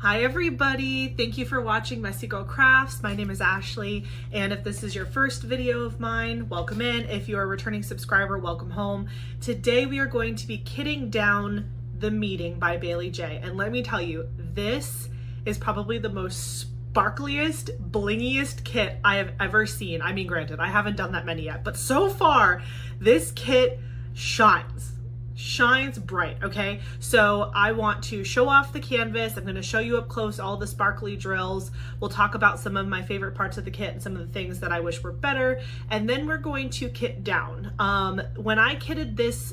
Hi everybody, thank you for watching Messy Girl Crafts. My name is Ashley, and if this is your first video of mine, welcome in. If you're a returning subscriber, welcome home. Today we are going to be kitting down The Meeting by Baylee Jae, and let me tell you, this is probably the most sparkliest, blingiest kit I have ever seen. I mean, granted, I haven't done that many yet, but so far, this kit shines bright. Okay, so I want to show off the canvas. I'm going to show you up close all the sparkly drills. We'll talk about some of my favorite parts of the kit and some of the things that I wish were better, and then we're going to kit down. When I kitted this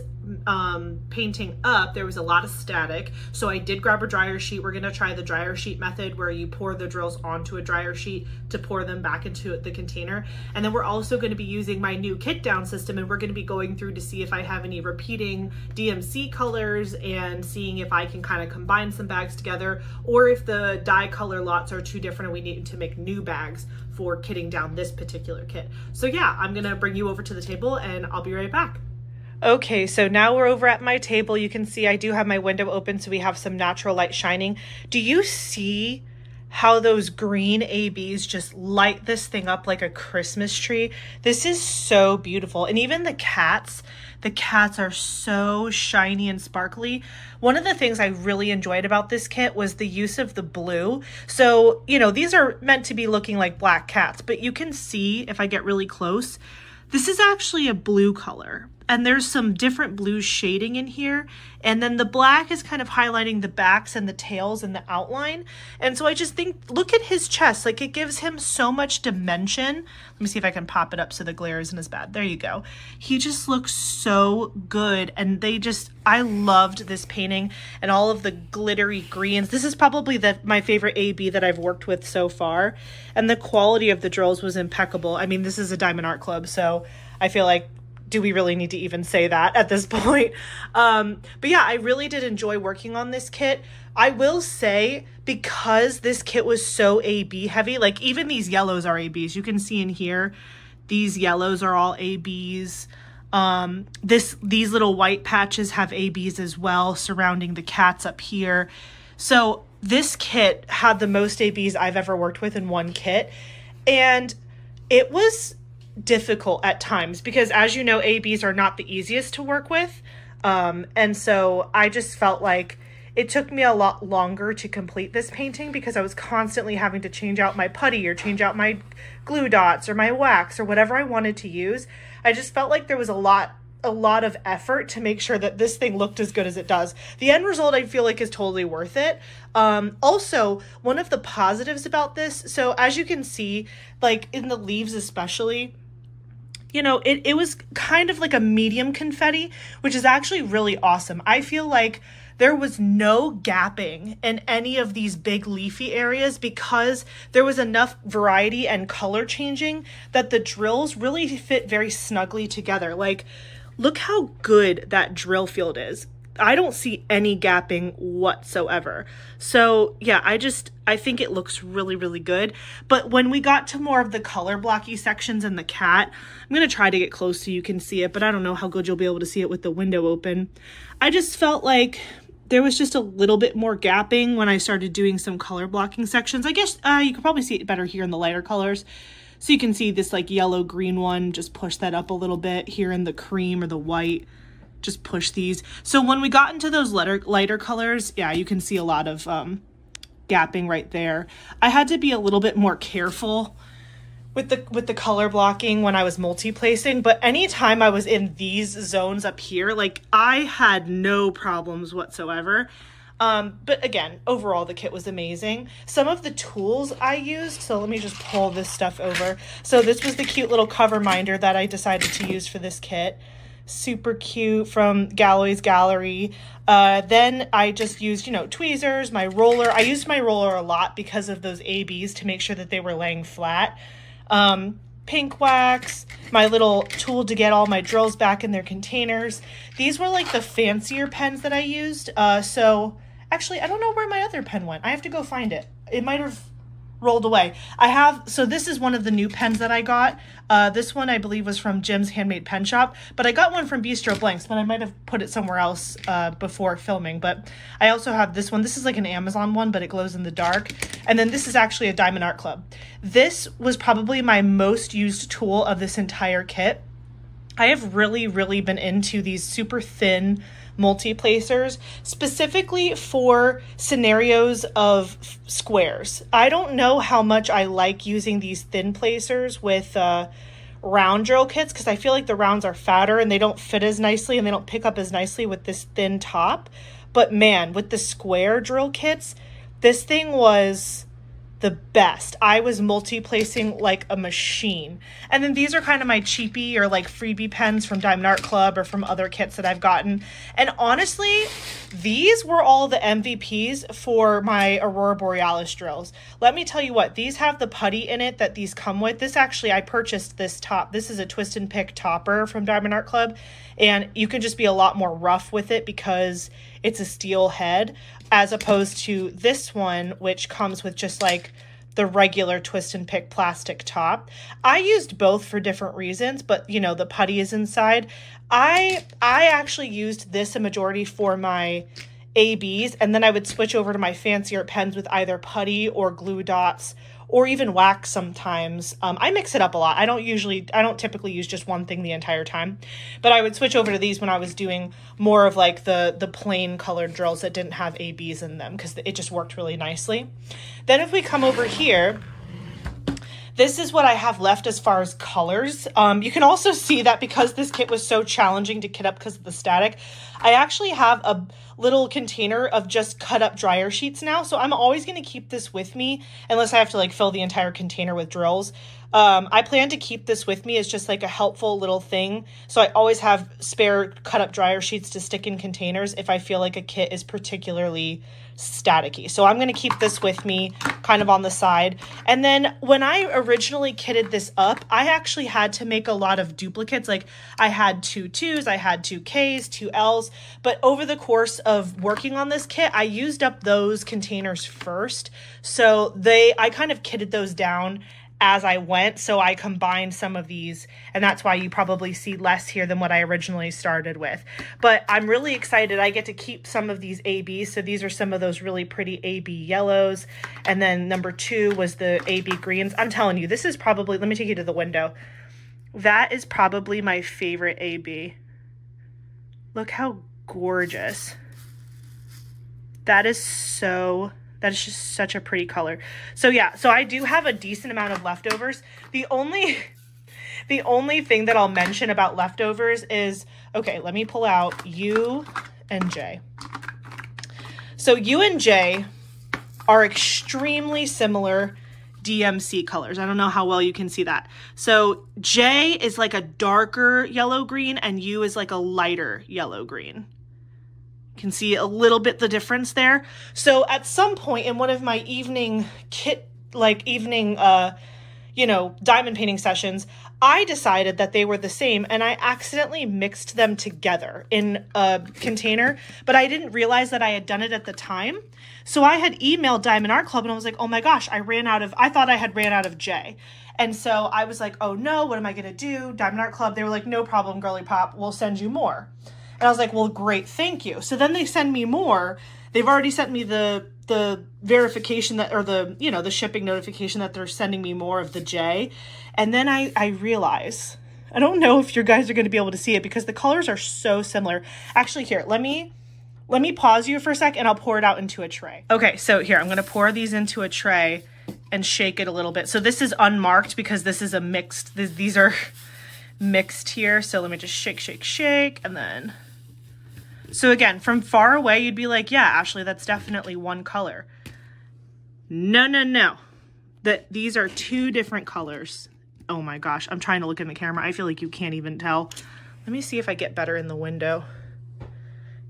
painting up, there was a lot of static, so I did grab a dryer sheet. We're going to try the dryer sheet method, where you pour the drills onto a dryer sheet to pour them back into the container. And then we're also going to be using my new kit down system, and we're going to be going through to see if I have any repeating DMC colors and seeing if I can kind of combine some bags together, or if the dye color lots are too different and we need to make new bags for kitting down this particular kit. So yeah, I'm going to bring you over to the table and I'll be right back. Okay, so now we're over at my table. You can see I do have my window open, so we have some natural light shining. Do you see how those green ABs just light this thing up like a Christmas tree? This is so beautiful. And even the cats are so shiny and sparkly. One of the things I really enjoyed about this kit was the use of the blue. So, you know, these are meant to be looking like black cats, but you can see if I get really close, this is actually a blue color. And there's some different blue shading in here. And then the black is kind of highlighting the backs and the tails and the outline. And so I just think, look at his chest. Like, it gives him so much dimension. Let me see if I can pop it up so the glare isn't as bad. There you go. He just looks so good. And I loved this painting and all of the glittery greens. This is probably my favorite AB that I've worked with so far. And the quality of the drills was impeccable. I mean, this is a Diamond Art Club, so I feel like, do we really need to even say that at this point? But yeah, I really did enjoy working on this kit. I will say, because this kit was so AB heavy, like even these yellows are ABs. You can see in here, these yellows are all ABs. These little white patches have ABs as well, surrounding the cats up here. So this kit had the most ABs I've ever worked with in one kit. And it was difficult at times because, as you know, ABs are not the easiest to work with. And so I just felt like it took me a lot longer to complete this painting because I was constantly having to change out my putty or change out my glue dots or my wax or whatever I wanted to use. I just felt like there was a lot of effort to make sure that this thing looked as good as it does. The end result, I feel like, is totally worth it. Also, one of the positives about this, so as you can see, like in the leaves especially, you know, it was kind of like a medium confetti, which is actually really awesome. I feel like there was no gapping in any of these big leafy areas because there was enough variety and color changing that the drills really fit very snugly together. Like, look how good that drill field is. I don't see any gapping whatsoever. So yeah, I think it looks really, really good. But when we got to more of the color blocky sections in the cat, I'm going to try to get close so you can see it, but I don't know how good you'll be able to see it with the window open. I just felt like there was just a little bit more gapping when I started doing some color blocking sections. I guess you can probably see it better here in the lighter colors. So you can see this like yellow green one, just push that up a little bit here in the cream or the white. Just push these. So when we got into those lighter colors, yeah, you can see a lot of gapping right there. I had to be a little bit more careful with the color blocking when I was multi-placing, but anytime I was in these zones up here, like, I had no problems whatsoever. But again, overall, the kit was amazing. Some of the tools I used, so let me just pull this stuff over. So this was the cute little cover minder that I decided to use for this kit. Super cute, from Galloway's Gallery. Then I just used, you know, tweezers, my roller. I used my roller a lot because of those ABs to make sure that they were laying flat. Pink wax, my little tool to get all my drills back in their containers. These were like the fancier pens that I used. So actually, I don't know where my other pen went. I have to go find it. It might have rolled away. So this is one of the new pens that I got. This one I believe was from Jim's Handmade Pen Shop, but I got one from Bistro Blanks, but I might have put it somewhere else before filming. But I also have this one. This is like an Amazon one, but it glows in the dark. And then this is actually a Diamond Art Club. This was probably my most used tool of this entire kit. I have really, really been into these super thin multi-placers, specifically for scenarios of squares. I don't know how much I like using these thin placers with round drill kits, because I feel like the rounds are fatter and they don't fit as nicely and they don't pick up as nicely with this thin top. But man, with the square drill kits, this thing was the best. I was multi-placing like a machine. And then these are kind of my cheapy or like freebie pens from Diamond Art Club or from other kits that I've gotten. And honestly, these were all the MVPs for my Aurora Borealis drills. Let me tell you what, these have the putty in it that these come with. This actually, I purchased this top. This is a twist and pick topper from Diamond Art Club. And you can just be a lot more rough with it because it's a steel head, as opposed to this one, which comes with just like the regular twist and pick plastic top. I used both for different reasons, but you know, the putty is inside. I actually used this a majority for my ABs, and then I would switch over to my fancier pens with either putty or glue dots or even wax sometimes. I mix it up a lot. I don't typically use just one thing the entire time, but I would switch over to these when I was doing more of like the plain colored drills that didn't have ABs in them, because it just worked really nicely. Then if we come over here, this is what I have left as far as colors. You can also see that because this kit was so challenging to kit up because of the static, I actually have a little container of just cut up dryer sheets now. So I'm always going to keep this with me unless I have to like fill the entire container with drills. I plan to keep this with me as just like a helpful little thing. So I always have spare cut up dryer sheets to stick in containers if I feel like a kit is particularly staticky. So I'm going to keep this with me kind of on the side. And then when I originally kitted this up, I actually had to make a lot of duplicates. Like I had 2 2s, I had 2 Ks, 2 Ls, but over the course of working on this kit, I used up those containers first. So I kind of kitted those down as I went. So I combined some of these, and that's why you probably see less here than what I originally started with. But I'm really excited. I get to keep some of these ABs. So these are some of those really pretty AB yellows. And then number 2 was the AB greens. I'm telling you, this is probably, let me take you to the window. That is probably my favorite AB. Look how gorgeous. That is just such a pretty color. So yeah, so I do have a decent amount of leftovers. The only thing that I'll mention about leftovers is, okay, let me pull out U and J. So U and J are extremely similar DMC colors. I don't know how well you can see that. So J is like a darker yellow green and U is like a lighter yellow green. You can see a little bit the difference there. So at some point in one of my evening diamond painting sessions, I decided that they were the same and I accidentally mixed them together in a container, but I didn't realize that I had done it at the time. So I had emailed Diamond Art Club and I was like, oh my gosh, I thought I had ran out of J. And so I was like, oh no, what am I gonna do? Diamond Art Club, they were like, no problem, girly pop, we'll send you more. And I was like, well, great, thank you. So then they send me more. They've already sent me the verification that, or the shipping notification that they're sending me more of the J. And then I realize, I don't know if you guys are going to be able to see it because the colors are so similar. Actually, here, let me pause you for a sec and I'll pour it out into a tray. Okay, so here, I'm going to pour these into a tray and shake it a little bit. So this is unmarked because this is a mixed, these are mixed here. So let me just shake, shake, shake, and then... So again, from far away, you'd be like, yeah, Ashley, that's definitely one color. No, no, no. These are 2 different colors. Oh my gosh, I'm trying to look in the camera. I feel like you can't even tell. Let me see if I get better in the window.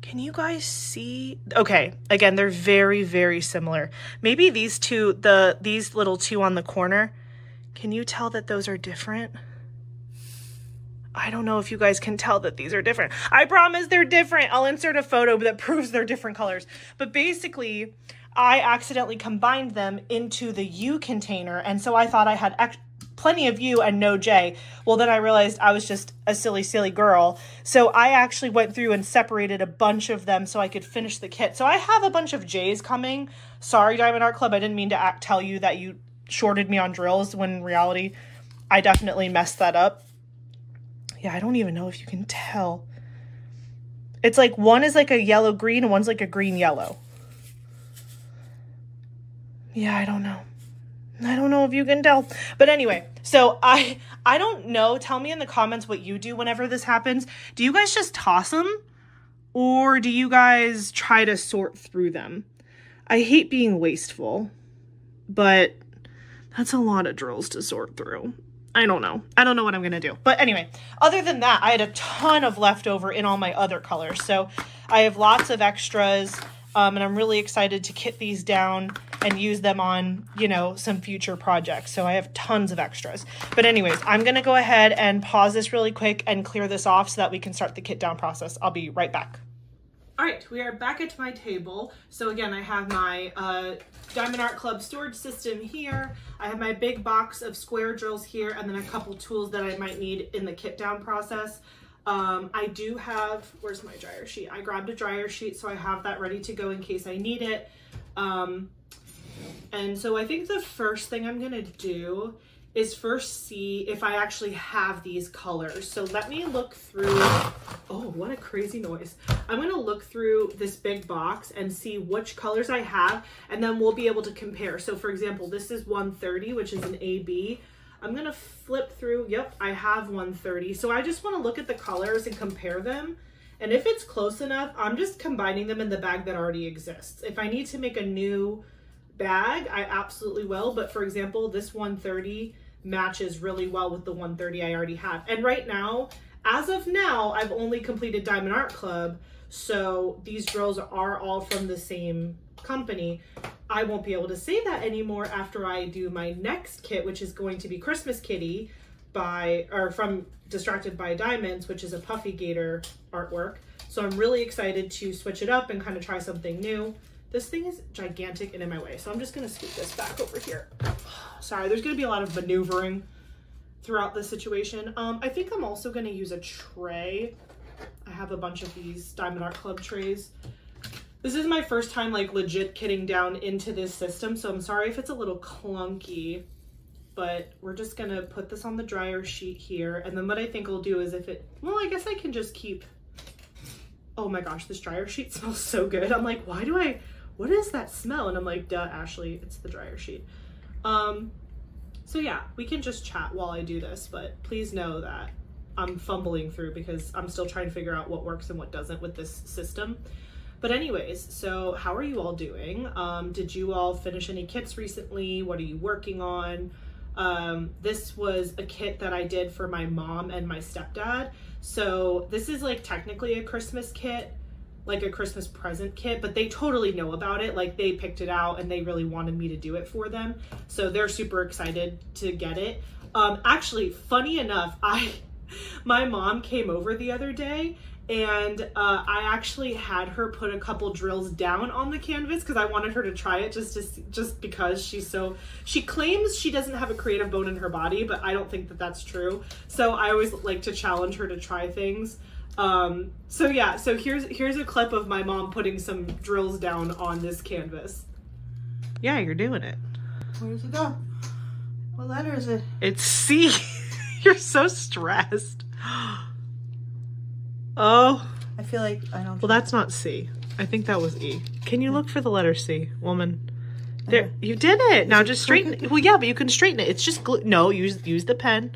Can you guys see? Okay, again, they're very, very similar. Maybe these two, these little 2 on the corner, can you tell that those are different? I don't know if you guys can tell that these are different. I promise they're different. I'll insert a photo that proves they're different colors. But basically, I accidentally combined them into the U container. And so I thought I had plenty of U and no J. Well, then I realized I was just a silly girl. So I actually went through and separated a bunch of them so I could finish the kit. So I have a bunch of J's coming. Sorry, Diamond Art Club. I didn't mean to tell you that you shorted me on drills when in reality, I definitely messed that up. Yeah, I don't even know if you can tell. It's like one is like a yellow-green and one's like a green-yellow. Yeah, I don't know. I don't know if you can tell. But anyway, so I don't know. Tell me in the comments what you do whenever this happens. Do you guys just toss them? Or do you guys try to sort through them? I hate being wasteful, but that's a lot of drills to sort through. I don't know. I don't know what I'm going to do. But anyway, other than that, I had a ton of leftover in all my other colors. So I have lots of extras, and I'm really excited to kit these down and use them on, you know, some future projects. So I have tons of extras. But anyways, I'm going to go ahead and pause this really quick and clear this off so that we can start the kit down process. I'll be right back. All right, we are back at my table. So again, I have my Diamond Art Club storage system here. I have my big box of square drills here, and then a couple tools that I might need in the kit down process. I do have, where's my dryer sheet? I grabbed a dryer sheet, so I have that ready to go in case I need it. And so I think the first thing I'm gonna do is first see if I actually have these colors. So let me look through, oh, what a crazy noise. I'm gonna look through this big box and see which colors I have, and then we'll be able to compare. So for example, this is 130, which is an AB. I'm gonna flip through, yep, I have 130. So I just wanna look at the colors and compare them. And if it's close enough, I'm just combining them in the bag that already exists. If I need to make a new bag, I absolutely will. But for example, this 130 matches really well with the 130 I already have. And right now, as of now, I've only completed Diamond Art Club, so these drills are all from the same company. I won't be able to say that anymore after I do my next kit, which is going to be Christmas Kitty from Distracted by Diamonds, which is a Puffy Gator artwork. So I'm really excited to switch it up and kind of try something new. This thing is gigantic and in my way, so I'm just gonna scoot this back over here. Sorry, there's gonna be a lot of maneuvering throughout this situation. I think I'm also gonna use a tray. I have a bunch of these Diamond Art Club trays. This is my first time like legit kitting down into this system, so I'm sorry if it's a little clunky, but we're just gonna put this on the dryer sheet here. And then what I think I'll do is well, I guess I can just keep, oh my gosh, this dryer sheet smells so good. I'm like, what is that smell? And I'm like, duh, Ashley, it's the dryer sheet. So yeah, we can just chat while I do this, but please know that I'm fumbling through because I'm still trying to figure out what works and what doesn't with this system. But anyways, so how are you all doing? Did you all finish any kits recently? What are you working on? This was a kit that I did for my mom and my stepdad. So this is like technically a Christmas kit, like a Christmas present kit, but they totally know about it. Like they picked it out and they really wanted me to do it for them. So they're super excited to get it. Actually, funny enough, my mom came over the other day and I actually had her put a couple drills down on the canvas because I wanted her to try it just because she claims she doesn't have a creative bone in her body, but I don't think that that's true. So I always like to challenge her to try things. So yeah, so here's a clip of my mom putting some drills down on this canvas. Yeah, you're doing it. Where does it go? What letter is it? It's C. You're so stressed. Oh. I feel like I don't. Well, that's not C. I think that was E. Can you look for the letter C, woman? There, you did it. Now just straighten it. Well, yeah, but you can straighten it. It's just glue. No, use the pen.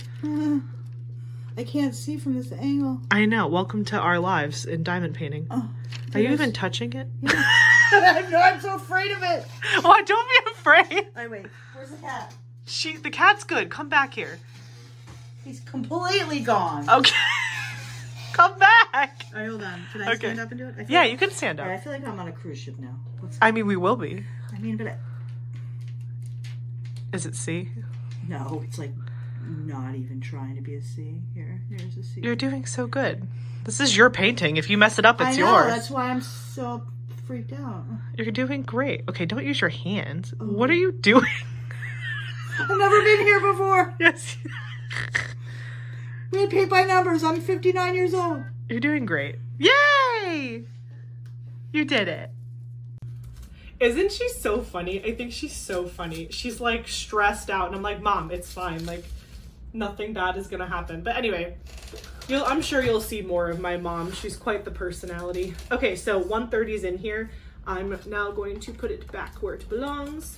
I can't see from this angle. I know. Welcome to our lives in diamond painting. Oh, are you even touching it? Yeah. I'm so afraid of it. Well, don't be afraid. Wait. Where's the cat? The cat's good. Come back here. He's completely gone. Okay. Come back. All right, hold on. Can I stand up and do it? Yeah, you can stand up. Right, I feel like I'm on a cruise ship now. I mean, we will be. I mean, but is it C? No, it's like not even trying to be a C. Here's a C. You're doing so good. This is your painting. If you mess it up, it's I know, yours. That's why I'm so freaked out. You're doing great. Okay, don't use your hands. Oh. What are you doing? I've never been here before. Yes. We had paint by numbers. I'm 59 years old. You're doing great. Yay! You did it. Isn't she so funny? I think she's so funny. She's like stressed out and I'm like, Mom, it's fine. Like nothing bad is gonna happen. But anyway, I'm sure you'll see more of my mom. She's quite the personality. Okay, so 130 is in here. I'm now going to put it back where it belongs.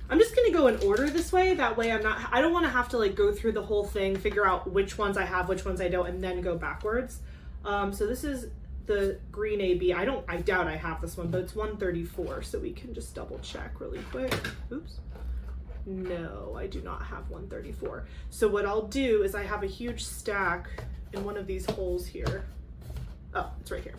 I'm just gonna go in order this way. That way I don't wanna have to like go through the whole thing, figure out which ones I have, which ones I don't, and then go backwards. So this is the green AB. I doubt I have this one, but it's 134. So we can just double check really quick. Oops. No, I do not have 134. So what I'll do is I have a huge stack in one of these holes here. Oh, it's right here.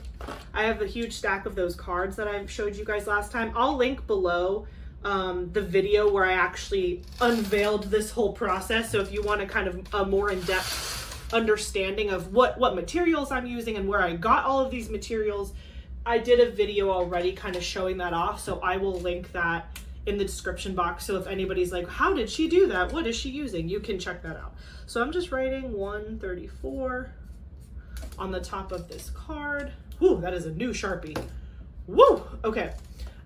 I have a huge stack of those cards that I showed you guys last time. I'll link below the video where I actually unveiled this whole process. So if you want to kind of a more in-depth understanding of what materials I'm using and where I got all of these materials, I did a video already kind of showing that off. So I will link that in the description box. So if anybody's like, how did she do that? What is she using? You can check that out. So I'm just writing 134 on the top of this card. Woo, that is a new Sharpie. Woo, okay.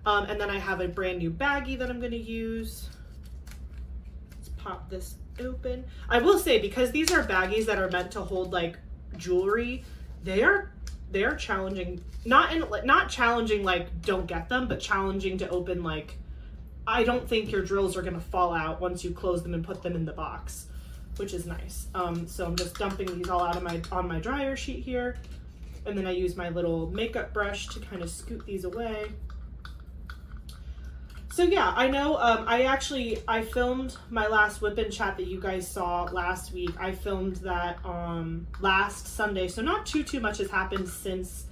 And then I have a brand new baggie that I'm gonna use. Let's pop this open. I will say, because these are baggies that are meant to hold like jewelry, they are challenging. Not challenging like don't get them, but challenging to open. Like I don't think your drills are gonna fall out once you close them and put them in the box, which is nice. So I'm just dumping these all out of on my dryer sheet here, and then I use my little makeup brush to kind of scoot these away. So yeah, I know I filmed my last whip and chat that you guys saw last week. I filmed that last Sunday, so not too much has happened since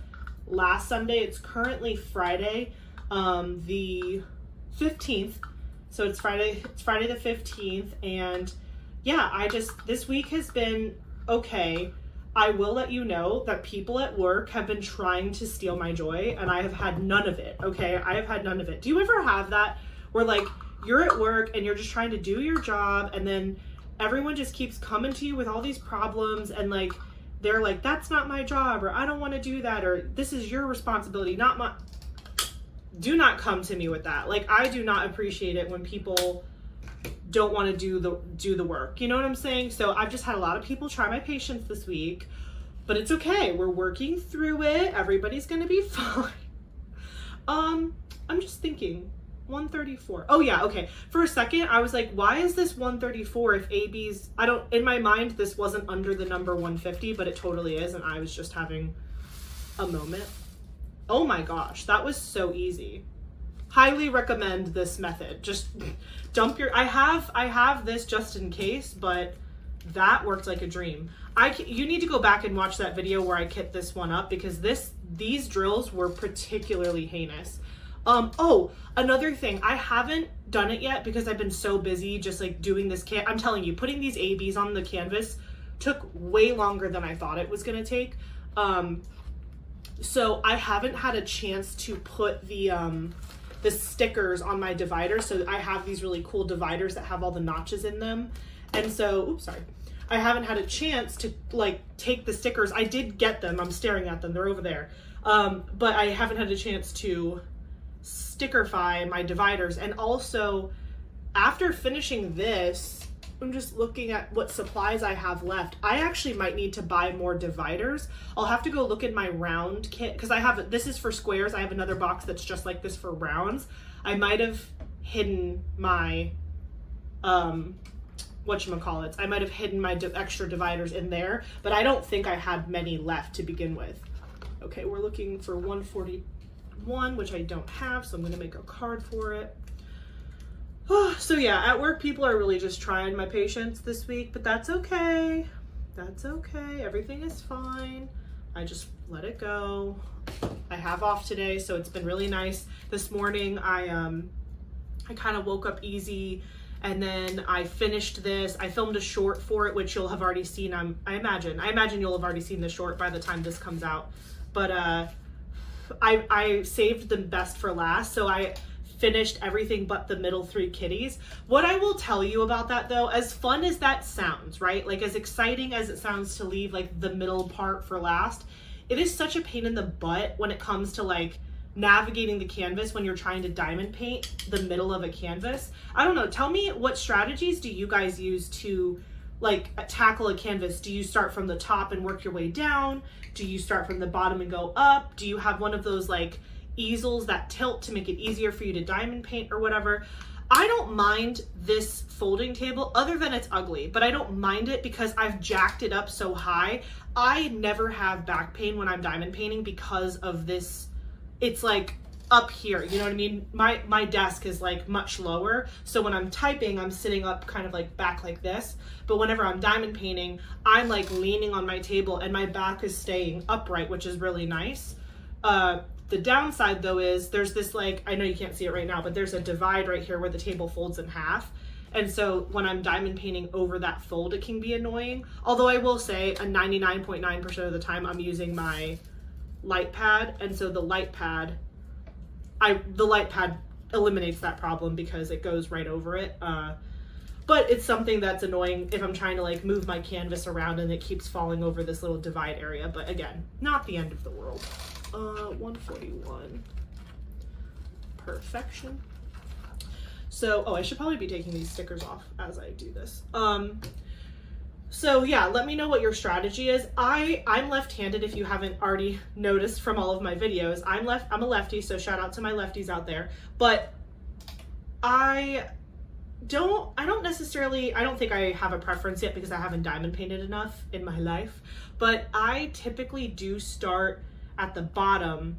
last Sunday. It's currently Friday, the 15th. So it's Friday the 15th, and yeah, this week has been okay. I will let you know that people at work have been trying to steal my joy, and I have had none of it, okay? I have had none of it. Do you ever have that where like you're at work and you're just trying to do your job, and then everyone just keeps coming to you with all these problems, and like they're like, that's not my job, or I don't want to do that, or this is your responsibility, not my... Do not come to me with that. Like, I do not appreciate it when people don't want to do the work. You know what I'm saying? So I've just had a lot of people try my patience this week, but it's okay. We're working through it. Everybody's going to be fine. I'm just thinking 134. Oh yeah. Okay. For a second, I was like, why is this 134 if AB's, in my mind, this wasn't under the number 150, but it totally is. And I was just having a moment. Oh my gosh. That was so easy. Highly recommend this method. Just dump your, I have this just in case, but that worked like a dream. You need to go back and watch that video where I kit this one up, because these drills were particularly heinous. Oh, another thing, I haven't done it yet because I've been so busy just like doing this I'm telling you, putting these ABs on the canvas took way longer than I thought it was gonna take. So I haven't had a chance to put the stickers on my dividers. So I have these really cool dividers that have all the notches in them. And so, oops, sorry. I haven't had a chance to like take the stickers. I did get them. I'm staring at them. They're over there. But I haven't had a chance to stickerify my dividers. And also, after finishing this, I'm just looking at what supplies I have left. I actually might need to buy more dividers. I'll have to go look in my round kit, because this is for squares. I have another box that's just like this for rounds. I might have hidden my, whatchamacallits. I might have hidden my extra dividers in there, but I don't think I had many left to begin with. Okay, we're looking for 141, which I don't have, so I'm gonna make a card for it. So yeah, at work, people are really just trying my patience this week, but that's okay. That's okay. Everything is fine. I just let it go. I have off today, so it's been really nice. This morning, I kind of woke up easy, and then I finished this. I filmed a short for it, which you'll have already seen. I imagine you'll have already seen the short by the time this comes out. But I saved the best for last, so I finished everything but the middle 3 kitties. What I will tell you about that though, as fun as that sounds, right? Like as exciting as it sounds to leave like the middle part for last, it is such a pain in the butt when it comes to like navigating the canvas when you're trying to diamond paint the middle of a canvas. I don't know, tell me, what strategies do you guys use to like tackle a canvas? Do you start from the top and work your way down? Do you start from the bottom and go up? Do you have one of those like easels that tilt to make it easier for you to diamond paint or whatever? I don't mind this folding table other than it's ugly, but I don't mind it because I've jacked it up so high. I never have back pain when I'm diamond painting because of this. It's like up here, you know what I mean? My desk is like much lower, so when I'm typing, I'm sitting up kind of like back like this, but whenever I'm diamond painting, I'm like leaning on my table and my back is staying upright, which is really nice. The downside though is there's this like, I know you can't see it right now, but there's a divide right here where the table folds in half. And so when I'm diamond painting over that fold, it can be annoying. Although I will say a 99.9% of the time I'm using my light pad, and so the light pad eliminates that problem because it goes right over it. But it's something that's annoying if I'm trying to like move my canvas around and it keeps falling over this little divide area. But again, not the end of the world. 141. Perfection. So, oh, I should probably be taking these stickers off as I do this. So yeah, let me know what your strategy is. I'm left-handed, if you haven't already noticed from all of my videos. I'm a lefty, so shout out to my lefties out there. But I don't think I have a preference yet because I haven't diamond painted enough in my life. But I typically do start at the bottom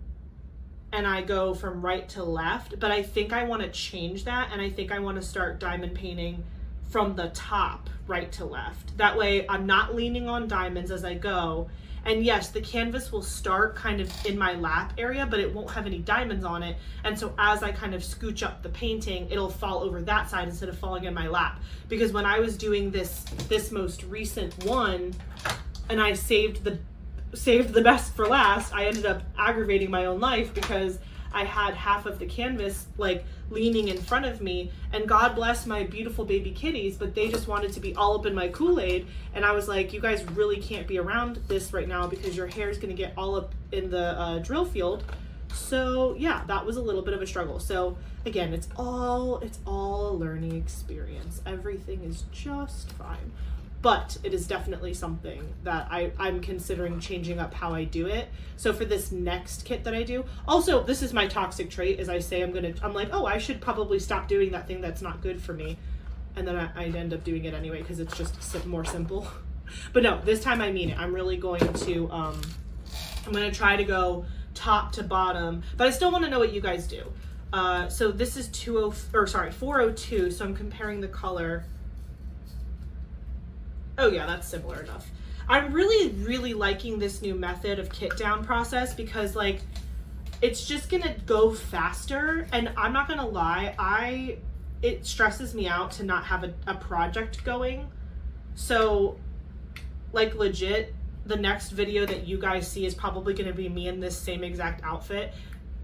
and I go from right to left, but I think I want to change that, and I think I want to start diamond painting from the top right to left. That way I'm not leaning on diamonds as I go. And yes, the canvas will start kind of in my lap area, but it won't have any diamonds on it. And so as I kind of scooch up the painting, it'll fall over that side instead of falling in my lap. Because when I was doing this most recent one, and I saved the best for last, I ended up aggravating my own life because I had half of the canvas like leaning in front of me, and God bless my beautiful baby kitties, but they just wanted to be all up in my Kool-Aid, and I was like, you guys really can't be around this right now because your hair is going to get all up in the drill field. So yeah, that was a little bit of a struggle. So again, it's all a learning experience. Everything is just fine. But it is definitely something that I'm considering changing up how I do it. So for this next kit that I do, also this is my toxic trait, as I say I'm like, oh, I should probably stop doing that thing that's not good for me. And then I end up doing it anyway because it's just more simple. But no, this time I mean it. I'm really going to, I'm going to try to go top to bottom, but I still want to know what you guys do. So this is 402. So I'm comparing the color. Oh yeah, that's similar enough. I'm really liking this new method of kit down process because like it's just gonna go faster, and I'm not gonna lie, it stresses me out to not have a project going. So like legit, the next video that you guys see is probably gonna be me in this same exact outfit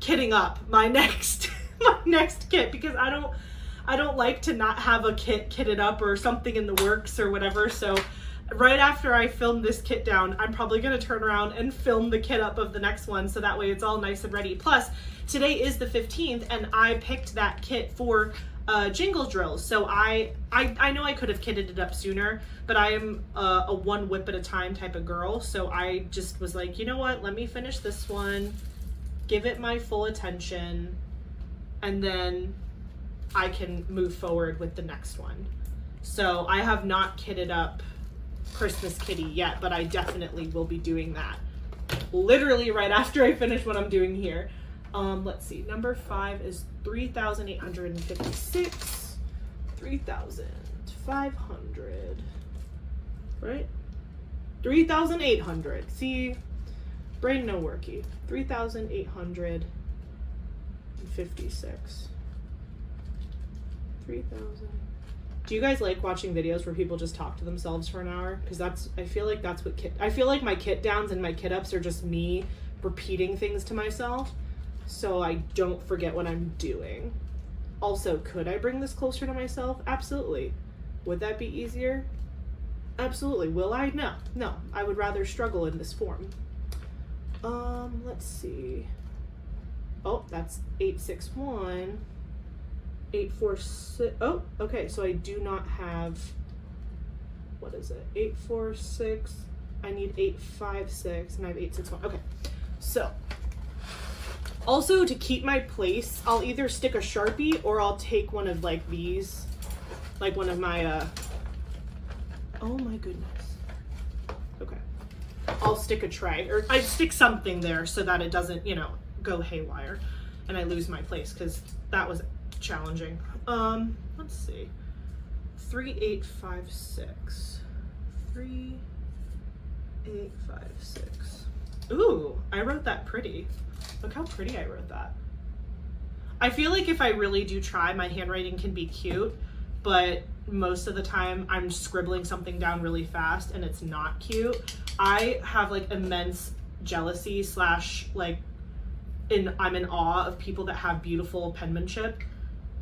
kitting up my next kit, because I don't like to not have a kit kitted up or something in the works or whatever. So right after I film this kit down, I'm probably going to turn around and film the kit up of the next one, so that way it's all nice and ready. Plus today is the 15th and I picked that kit for jingle drills. So I know I could have kitted it up sooner, but I am a one whip at a time type of girl. So I just was like, you know what, let me finish this one, give it my full attention, and then I can move forward with the next one. So I have not kitted up Christmas Kitty yet, but I definitely will be doing that literally right after I finish what I'm doing here. Let's see, number 5 is 3,856, 3,500, right? 3,800. See, brain no worky. 3,856. 3,000. Do you guys like watching videos where people just talk to themselves for an hour? Because I feel like that's what I feel like my kit downs and my kit ups are just me repeating things to myself so I don't forget what I'm doing. Also, could I bring this closer to myself? Absolutely. Would that be easier? Absolutely. Will I? No. No. I would rather struggle in this form. Let's see. Oh, that's 861. 846. Oh, okay. So I do not have, what is it? 846. I need 856 and I have 861. Okay. So also, to keep my place, I'll either stick a Sharpie or I'll take one of like these, like one of my, oh my goodness. Okay. I'll stick a tray, or I stick something there so that it doesn't, you know, go haywire and I lose my place, because that was challenging. Let's see. 3856. 3856. Ooh, I wrote that pretty. Look how pretty I wrote that. I feel like if I really do try, my handwriting can be cute, but most of the time I'm scribbling something down really fast and it's not cute. I have like immense jealousy slash like, I'm in awe of people that have beautiful penmanship.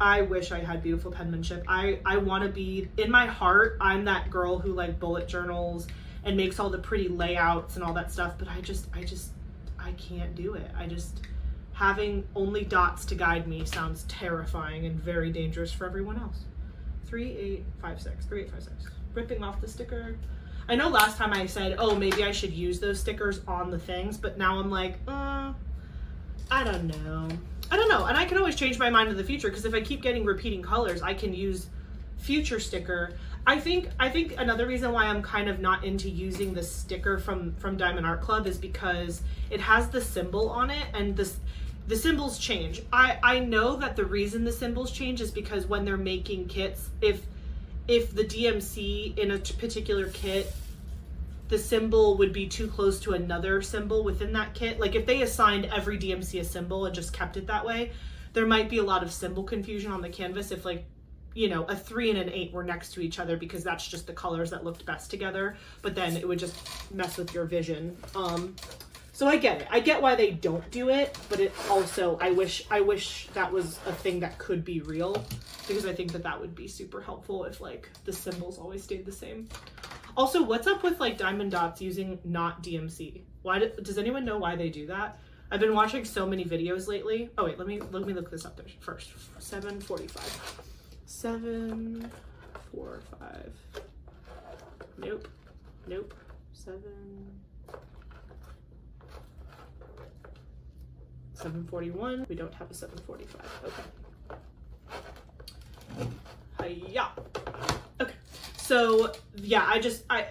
I wish I had beautiful penmanship. I want to be, in my heart, I'm that girl who like bullet journals and makes all the pretty layouts and all that stuff, but I can't do it. Having only dots to guide me sounds terrifying and very dangerous for everyone else. 3856, 3856. Ripping off the sticker. I know last time I said, oh, maybe I should use those stickers on the things, but now I'm like, I don't know. And I can always change my mind in the future, because if I keep getting repeating colors, I can use future sticker. I think another reason why I'm kind of not into using the sticker from Diamond Art Club is because it has the symbol on it, and the symbols change. I know that the reason the symbols change is because when they're making kits, if the DMC in a particular kit, the symbol would be too close to another symbol within that kit. Like if they assigned every DMC a symbol and just kept it that way, there might be a lot of symbol confusion on the canvas if, like, you know, a 3 and an 8 were next to each other, because that's just the colors that looked best together, but then it would just mess with your vision. So I get it. I get why they don't do it, but it also, I wish that was a thing that could be real, because I think that would be super helpful if like the symbols always stayed the same. Also, what's up with like diamond dots using not DMC? Why does anyone know why they do that? I've been watching so many videos lately. Oh wait, let me look this up there first. 745. 745. Nope. 741. We don't have a 745. Okay. Hiya. Okay. So yeah,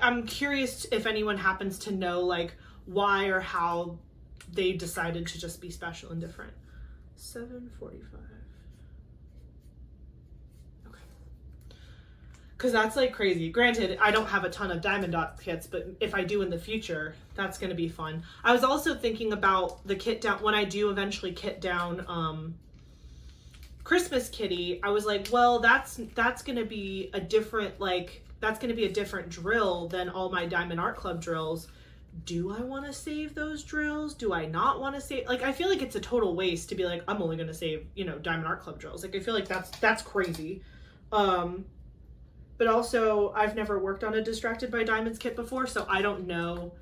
I'm curious if anyone happens to know like why or how they decided to just be special and different. 745. Okay. Because that's like crazy. Granted, I don't have a ton of diamond dot kits, but if I do in the future, that's going to be fun. I was also thinking about the kit down, when I do eventually kit down Christmas kitty, I was like, well, that's going to be a different, like, that's going to be a different drill than all my Diamond Art Club drills. Do I want to save those drills? Do I not want to save? Like, I feel like it's a total waste to be like, I'm only going to save, you know, Diamond Art Club drills. Like, I feel like that's crazy. But also, I've never worked on a Distracted by Diamonds kit before, so I don't know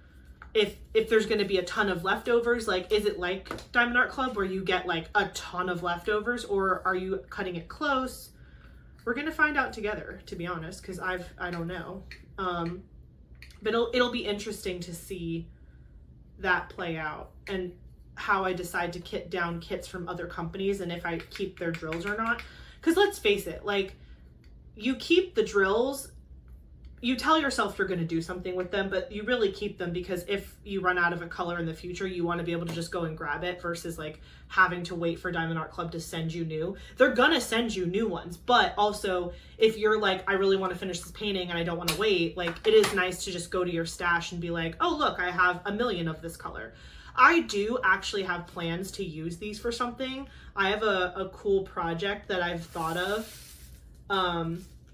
if there's going to be a ton of leftovers. Like, is it like Diamond Art Club where you get like a ton of leftovers, or are you cutting it close? We're going to find out together, to be honest, because I don't know. But it'll be interesting to see that play out and how I decide to kit down kits from other companies and if I keep their drills or not. Because let's face it, like, you keep the drills, you tell yourself you're going to do something with them, but you really keep them because if you run out of a color in the future, you want to be able to just go and grab it versus like having to wait for Diamond Art Club to send you new. They're going to send you new ones, but also if you're like, I really want to finish this painting and I don't want to wait, like it is nice to just go to your stash and be like, oh, look, I have 1 million of this color. I do actually have plans to use these for something. I have a cool project that I've thought of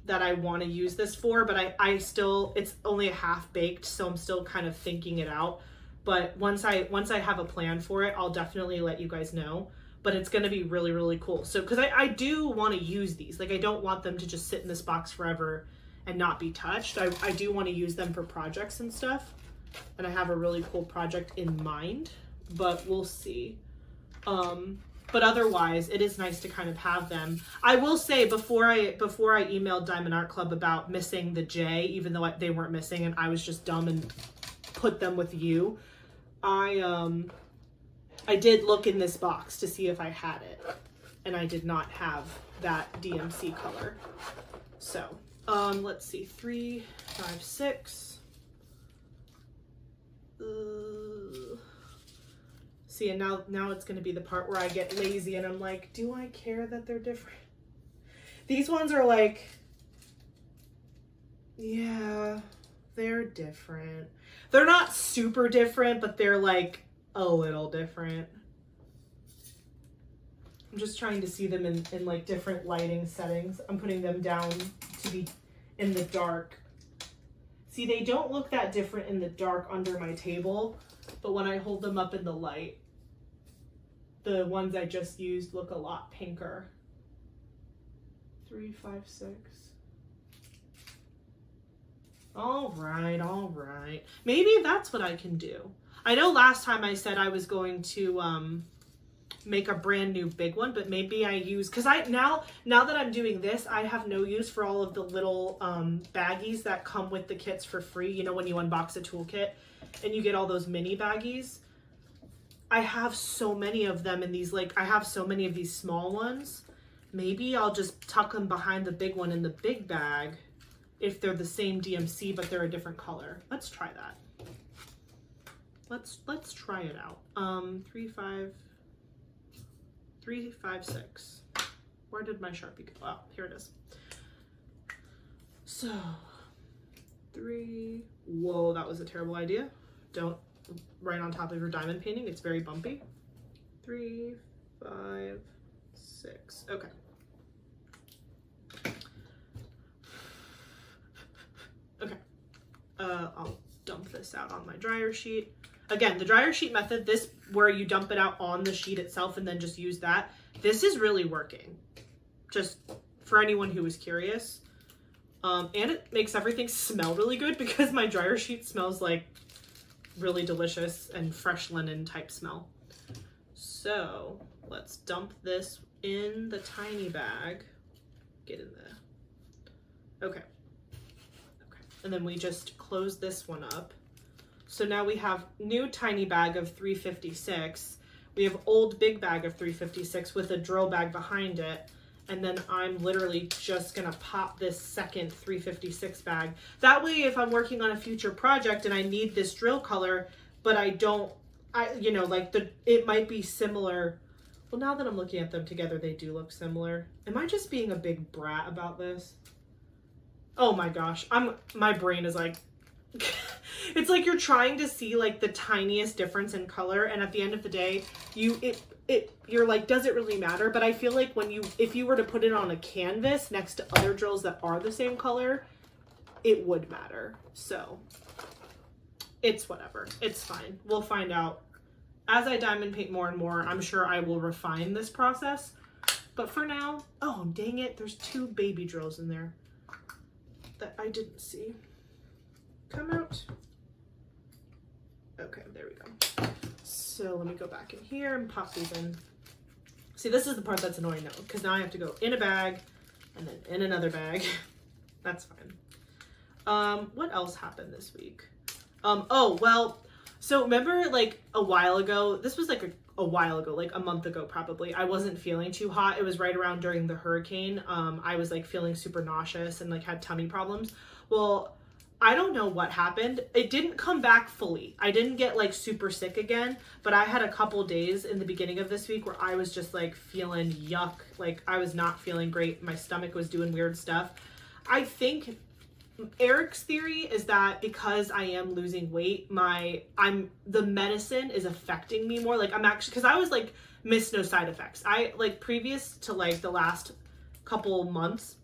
that I want to use this for, but I still, it's only a half baked, so I'm still kind of thinking it out. but once I have a plan for it, I'll definitely let you guys know. But it's going to be really, really cool. So, because I do want to use these. Like, I don't want them to just sit in this box forever and not be touched. I do want to use them for projects and stuff. And I have a really cool project in mind, but we'll see. But otherwise, it is nice to kind of have them. I will say, before I emailed Diamond Art Club about missing the J, even though they weren't missing and I was just dumb and put them with you, I did look in this box to see if I had it, and I did not have that DMC color. So, let's see, 3, 5, 6. See, and now it's going to be the part where I get lazy and I'm like, do I care that they're different? These ones are like, yeah, they're different. They're not super different, but they're like a little different. I'm just trying to see them in like different lighting settings. I'm putting them down to be in the dark. See, they don't look that different in the dark under my table, but when I hold them up in the light, the ones I just used look a lot pinker. 3, 5, 6. All right. Maybe that's what I can do. I know last time I said I was going to make a brand new big one, but maybe I use, because now that I'm doing this, I have no use for all of the little baggies that come with the kits for free. You know, when you unbox a toolkit and you get all those mini baggies. I have so many of them in these, like, I have so many of these small ones. Maybe I'll just tuck them behind the big one in the big bag if they're the same DMC, but they're a different color. Let's try that. Let's try it out. 3, 5, 6. Where did my Sharpie go? Oh, here it is. So, 3. Whoa, that was a terrible idea. Don't write on top of your diamond painting. It's very bumpy. 3, 5, 6. Okay. Okay. I'll dump this out on my dryer sheet. Again, the dryer sheet method, this where you dump it out on the sheet itself and then just use that, this is really working. Just for anyone who was curious. And it makes everything smell really good because my dryer sheet smells like really delicious and fresh linen type smell. So let's dump this in the tiny bag. Get in there. Okay. And then we just close this one up. So now we have new tiny bag of 356. We have old big bag of 356 with a drill bag behind it. And then I'm literally just gonna pop this second 356 bag. That way, if I'm working on a future project and I need this drill color, but you know, like it might be similar. Well, now that I'm looking at them together, they do look similar. Am I just being a big brat about this? Oh my gosh, my brain is like, it's like you're trying to see like the tiniest difference in color, and at the end of the day, you're like, does it really matter? But I feel like if you were to put it on a canvas next to other drills that are the same color, it would matter. So it's whatever, it's fine. We'll find out. As I diamond paint more and more, I'm sure I will refine this process. But for now, oh dang it, there's 2 baby drills in there that I didn't see. Come out. Okay, there we go. So let me go back in here and pop these in. See, this is the part that's annoying now, because now I have to go in a bag and then in another bag. That's fine. What else happened this week? Oh, well, so remember like a while ago, this was like a while ago, like a month ago probably, I wasn't feeling too hot. It was right around during the hurricane. I was like feeling super nauseous and like had tummy problems. Well, I don't know what happened. It didn't come back fully. I didn't get like super sick again, but I had a couple days in the beginning of this week where I was just like feeling yuck. Like I was not feeling great. My stomach was doing weird stuff. I think Eric's theory is that because I am losing weight, the medicine is affecting me more. Like I'm actually, cause I was like, no side effects. I like previous to like the last couple months,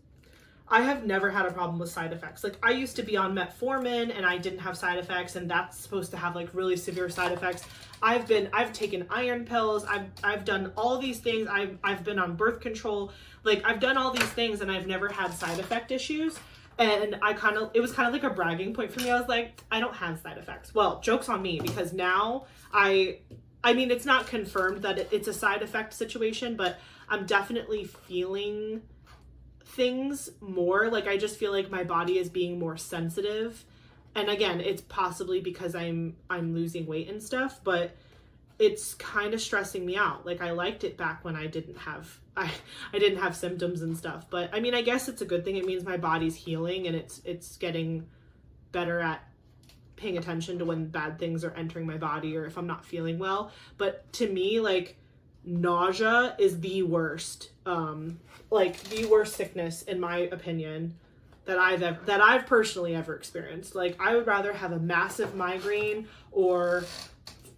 I have never had a problem with side effects. Like, I used to be on metformin and I didn't have side effects, and that's supposed to have like really severe side effects. I've taken iron pills. I've done all these things. I've been on birth control. Like, I've done all these things and I've never had side effect issues. And it was kind of like a bragging point for me. I was like, I don't have side effects. Well, joke's on me, because now I mean, it's not confirmed that it's a side effect situation, but I'm definitely feeling things more. Like, I just feel like my body is being more sensitive. And again, it's possibly because I'm losing weight and stuff, but it's kind of stressing me out. Like, I liked it back when I didn't have symptoms and stuff. But I mean, I guess it's a good thing. It means my body's healing and it's getting better at paying attention to when bad things are entering my body or if I'm not feeling well. But to me, like, nausea is the worst, like the worst sickness, in my opinion, that I've personally ever experienced. Like, I would rather have a massive migraine, or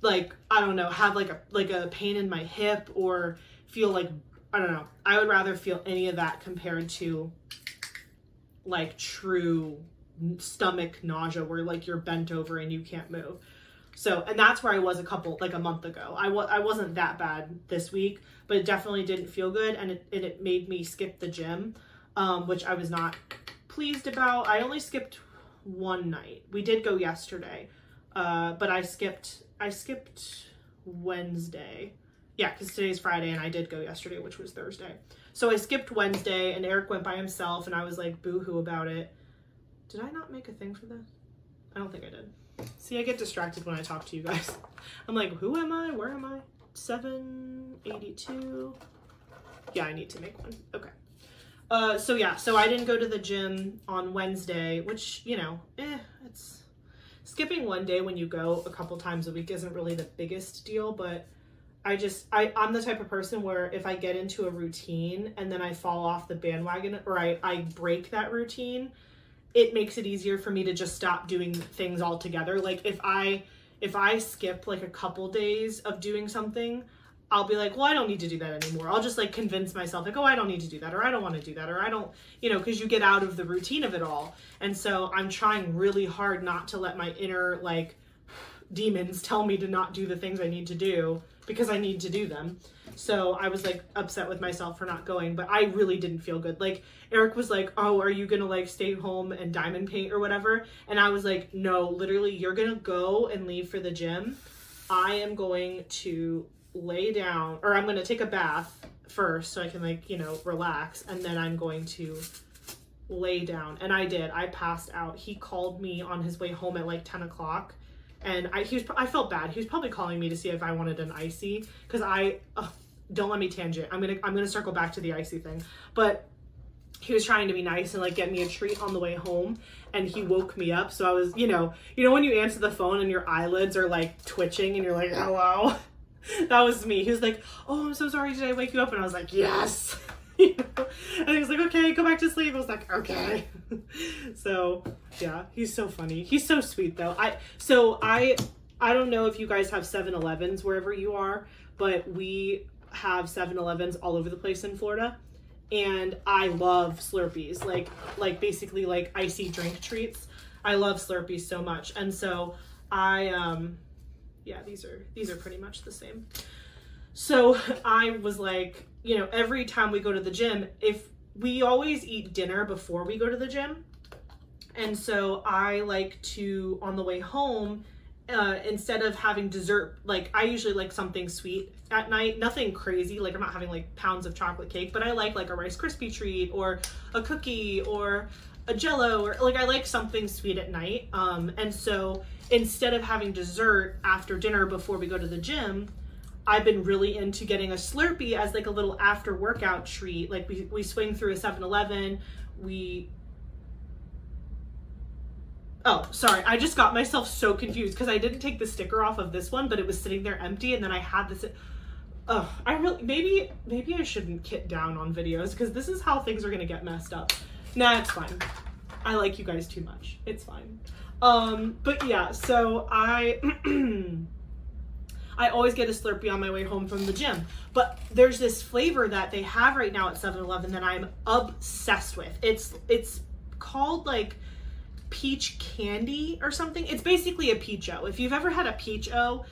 like, I don't know, have like a pain in my hip, or feel like, I don't know, I would rather feel any of that compared to like true stomach nausea where like you're bent over and you can't move. So, and that's where I was a month ago. I wasn't that bad this week, but it definitely didn't feel good, and it made me skip the gym, which I was not pleased about. I only skipped one night. We did go yesterday, but I skipped Wednesday. Yeah, because today's Friday and I did go yesterday, which was Thursday. So I skipped Wednesday, and Eric went by himself, and I was like boo-hoo about it. Did I not make a thing for this? I don't think I did. See, I get distracted when I talk to you guys. I'm like, who am I? Where am I? 782. Yeah, I need to make one. Okay. So yeah, so I didn't go to the gym on Wednesday, which, you know, it's skipping one day when you go a couple times a week isn't really the biggest deal, but I'm the type of person where if I get into a routine and then I fall off the bandwagon, or I break that routine, it makes it easier for me to just stop doing things altogether. Like, if I skip like a couple days of doing something, I'll be like, well, I don't need to do that anymore. I'll just like convince myself like, oh, I don't need to do that, or I don't want to do that, or I don't, you know, because you get out of the routine of it all. And so I'm trying really hard not to let my inner like demons tell me to not do the things I need to do, because I need to do them. So I was like upset with myself for not going, but I really didn't feel good. Like, Eric was like, oh, are you gonna like stay home and diamond paint or whatever? And I was like, no, literally, you're gonna go and leave for the gym. I am going to lay down, or I'm going to take a bath first so I can like, you know, relax. And then I'm going to lay down. And I did. I passed out. He called me on his way home at like 10 o'clock. And I felt bad. He was probably calling me to see if I wanted an icy, because don't let me tangent. I'm gonna circle back to the icy thing. But he was trying to be nice and like get me a treat on the way home, and he woke me up. So I was, you know when you answer the phone and your eyelids are like twitching and you're like, hello? That was me. He was like, oh, I'm so sorry, did I wake you up? And I was like, yes. You know? And he was like, okay, go back to sleep. I was like, okay. So yeah, he's so funny. He's so sweet though. I don't know if you guys have 7-Elevens wherever you are, but we have 7-Elevens all over the place in Florida. And I love Slurpees, like basically like icy drink treats. I love Slurpees so much. And so yeah, these are pretty much the same. So I was like, you know, every time we go to the gym, if we always eat dinner before we go to the gym. And so I like to, on the way home, instead of having dessert, like I usually like something sweet at night, nothing crazy. Like I'm not having like pounds of chocolate cake, but I like a Rice Krispie treat or a cookie or a Jello, or like I like something sweet at night. And so instead of having dessert after dinner before we go to the gym, I've been really into getting a Slurpee as like a little after workout treat. Like we swing through a 7-Eleven. Oh, sorry. I just got myself so confused because I didn't take the sticker off of this one, but it was sitting there empty. And then I had this. Oh, maybe I shouldn't kit down on videos because this is how things are going to get messed up. Nah, it's fine. I like you guys too much. It's fine. But yeah, so I I always get a Slurpee on my way home from the gym. But there's this flavor that they have right now at 7-Eleven that I'm obsessed with. It's called like peach candy or something. It's basically a Peach-O. If you've ever had a Peach-O,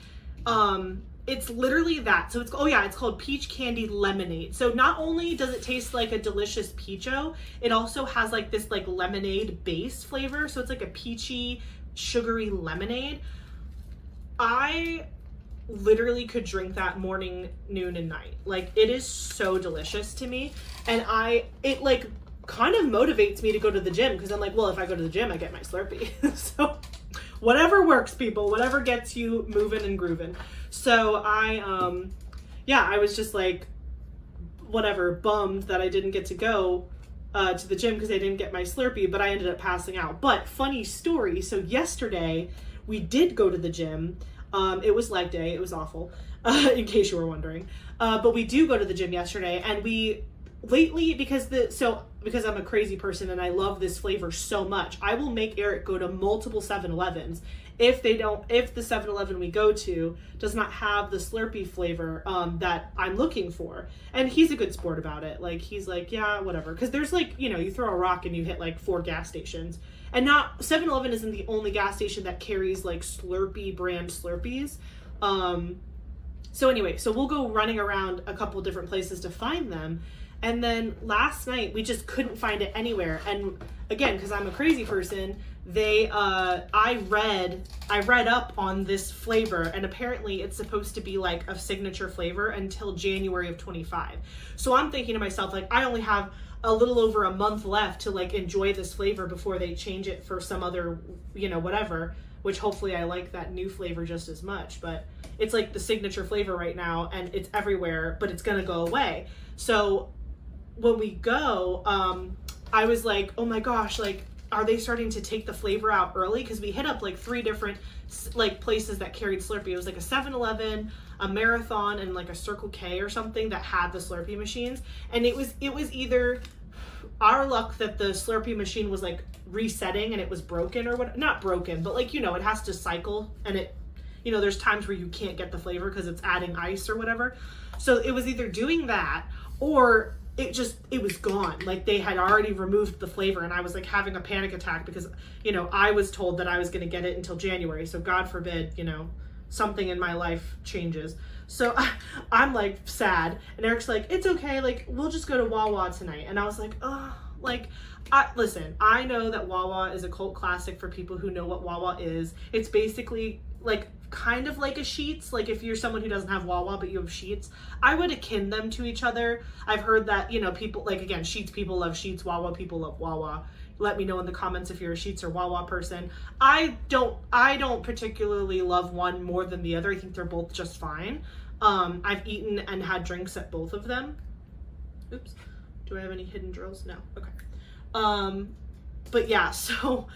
it's literally that. So it's called peach candy lemonade. So not only does it taste like a delicious Peach-O, it also has like this like lemonade base flavor. So it's like a peachy, sugary lemonade. I literally could drink that morning, noon, and night. Like, it is so delicious to me. And it like kind of motivates me to go to the gym, because I'm like, well, if I go to the gym, I get my Slurpee. So whatever works, people, whatever gets you moving and grooving. So I was just like, whatever, bummed that I didn't get to go to the gym because I didn't get my Slurpee, but I ended up passing out. But funny story, so yesterday we did go to the gym. It was leg day, it was awful, in case you were wondering. But we do go to the gym yesterday, and lately, because I'm a crazy person and I love this flavor so much, I will make Eric go to multiple 7-Elevens if the 7-Eleven we go to does not have the Slurpee flavor that I'm looking for. And he's a good sport about it. Like, he's like, yeah, whatever. Because there's like, you know, you throw a rock and you hit like 4 gas stations. And 7-Eleven isn't the only gas station that carries like Slurpee brand Slurpees. So anyway, so we'll go running around a couple different places to find them. And then last night we just couldn't find it anywhere. And again, because I'm a crazy person, I read up on this flavor, and apparently it's supposed to be like a signature flavor until January of 25. So I'm thinking to myself, like, I only have a little over a month left to like enjoy this flavor before they change it for some other, you know, whatever, which hopefully I like that new flavor just as much. But it's like the signature flavor right now, and it's everywhere, but it's gonna go away. So when we go, I was like, oh my gosh, like, are they starting to take the flavor out early? Because we hit up like 3 different like places that carried Slurpee. It was like a 7-Eleven, a Marathon, and like a Circle K or something that had the Slurpee machines. And it was either our luck that the Slurpee machine was like resetting and it was broken, or what, not broken, but like, you know, it has to cycle, and it, you know, there's times where you can't get the flavor because it's adding ice or whatever. So it was either doing that, or it was gone. Like, they had already removed the flavor, and I was like having a panic attack because, you know, I was told that I was going to get it until January. So God forbid, you know, something in my life changes. So I'm like sad, and Eric's like, it's okay, like, we'll just go to Wawa tonight. And I was like, oh, like, listen, I know that Wawa is a cult classic for people who know what Wawa is. It's basically like kind of like a Sheetz. Like, if you're someone who doesn't have Wawa but you have Sheetz, I would akin them to each other. I've heard that, you know, people like, again, Sheetz people love Sheetz, Wawa people love Wawa. Let me know in the comments if you're a Sheetz or Wawa person. I don't particularly love one more than the other. I think they're both just fine. I've eaten and had drinks at both of them. Oops. Do I have any hidden drills? No. Okay. But yeah, so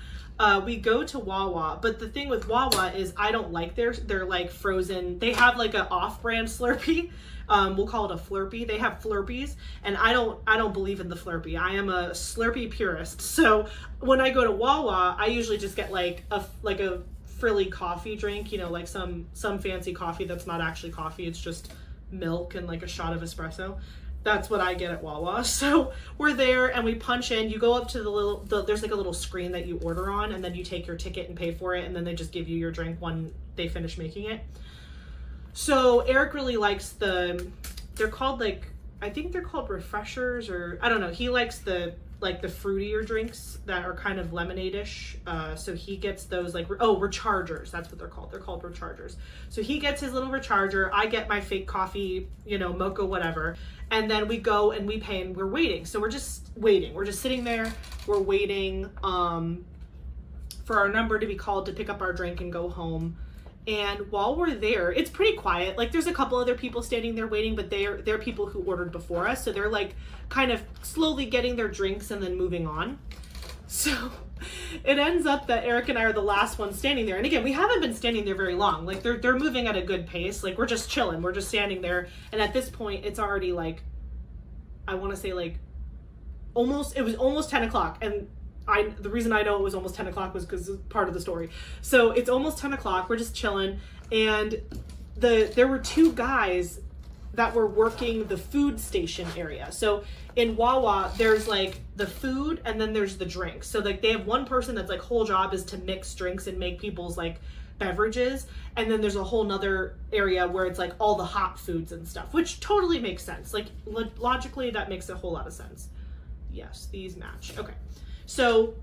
we go to Wawa, but the thing with Wawa is I don't like their like frozen. They have like an off-brand Slurpee. We'll call it a Flurpee. They have Flurpees, and I don't believe in the Flurpee. I am a Slurpee purist. So when I go to Wawa, I usually just get like a frilly coffee drink, you know, like some fancy coffee that's not actually coffee. It's just milk and like a shot of espresso. That's what I get at Wawa. So we're there and we punch in. You go up to there's like a little screen that you order on, and then you take your ticket and pay for it, and then they just give you your drink when they finish making it. So Eric really likes they're called like, I think they're called refreshers, or I don't know. He likes the fruitier drinks that are kind of lemonade-ish. So he gets those like, rechargers. That's what they're called. They're called rechargers. So he gets his little recharger. I get my fake coffee, you know, mocha, whatever. And then we go and we pay and we're waiting. So we're just waiting. We're just sitting there. We're waiting for our number to be called to pick up our drink and go home. And while we're there, it's pretty quiet. Like, there's a couple other people standing there waiting, but they're people who ordered before us. So they're like kind of slowly getting their drinks and then moving on. So it ends up that Eric and I are the last ones standing there. And again, we haven't been standing there very long. Like, they're moving at a good pace. Like, we're just chilling. We're just standing there. And at this point, it's already like, I want to say like it was almost 10 o'clock. And the reason I know it was almost 10 o'clock was because it's part of the story. So it's almost 10 o'clock. We're just chilling. And there were two guys that were working the food station area. So in Wawa, there's like the food and then there's the drinks. So like they have one person that's like whole job is to mix drinks and make people's like beverages. And then there's a whole nother area where it's like all the hot foods and stuff, which totally makes sense. Like logically, that makes a whole lot of sense. Yes, these match. Okay. So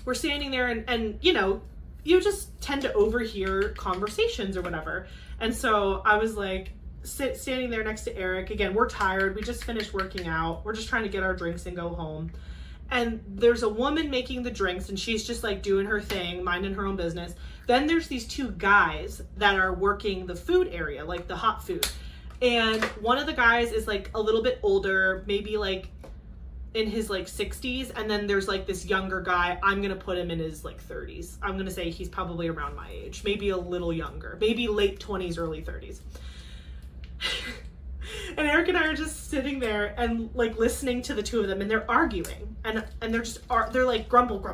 we're standing there and you know, you just tend to overhear conversations or whatever. And so I was like, standing there next to Eric. Again, we're tired. We just finished working out. We're just trying to get our drinks and go home. And there's a woman making the drinks and she's just like doing her thing, minding her own business. Then there's these two guys that are working the food area, like the hot food. And one of the guys is like a little bit older, maybe like in his like 60s. And then there's like this younger guy. I'm going to put him in his like 30s. I'm going to say he's probably around my age, maybe a little younger, maybe late 20s, early 30s. And Eric and I are just sitting there and like listening to the two of them, and they're arguing, and they're just they're like grumble,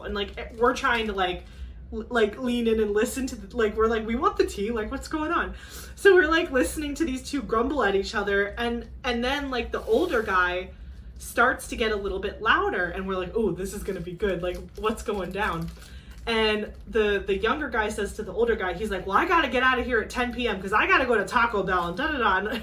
and like we're trying to like lean in and listen to we're like, we want the tea, like what's going on? So we're like listening to these two grumble at each other, and then like the older guy starts to get a little bit louder, and we're like, oh, this is gonna be good, like what's going down? And the younger guy says to the older guy, he's like, well, I gotta get out of here at 10 p.m. because I gotta go to Taco Bell and da-da-da.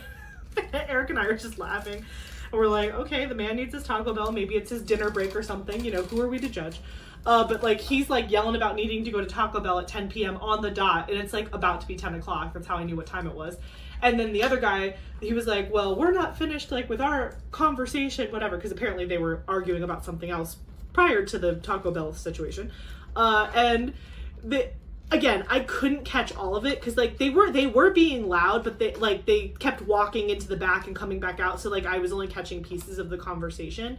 Eric and I are just laughing. And we're like, okay, the man needs his Taco Bell. Maybe it's his dinner break or something. You know, who are we to judge? But like, he's like yelling about needing to go to Taco Bell at 10 p.m. on the dot. And it's like about to be 10 o'clock. That's how I knew what time it was. And then the other guy, he was like, well, we're not finished like with our conversation, whatever. Because apparently they were arguing about something else prior to the Taco Bell situation. And again, I couldn't catch all of it because like they were being loud, but they kept walking into the back and coming back out. So like I was only catching pieces of the conversation,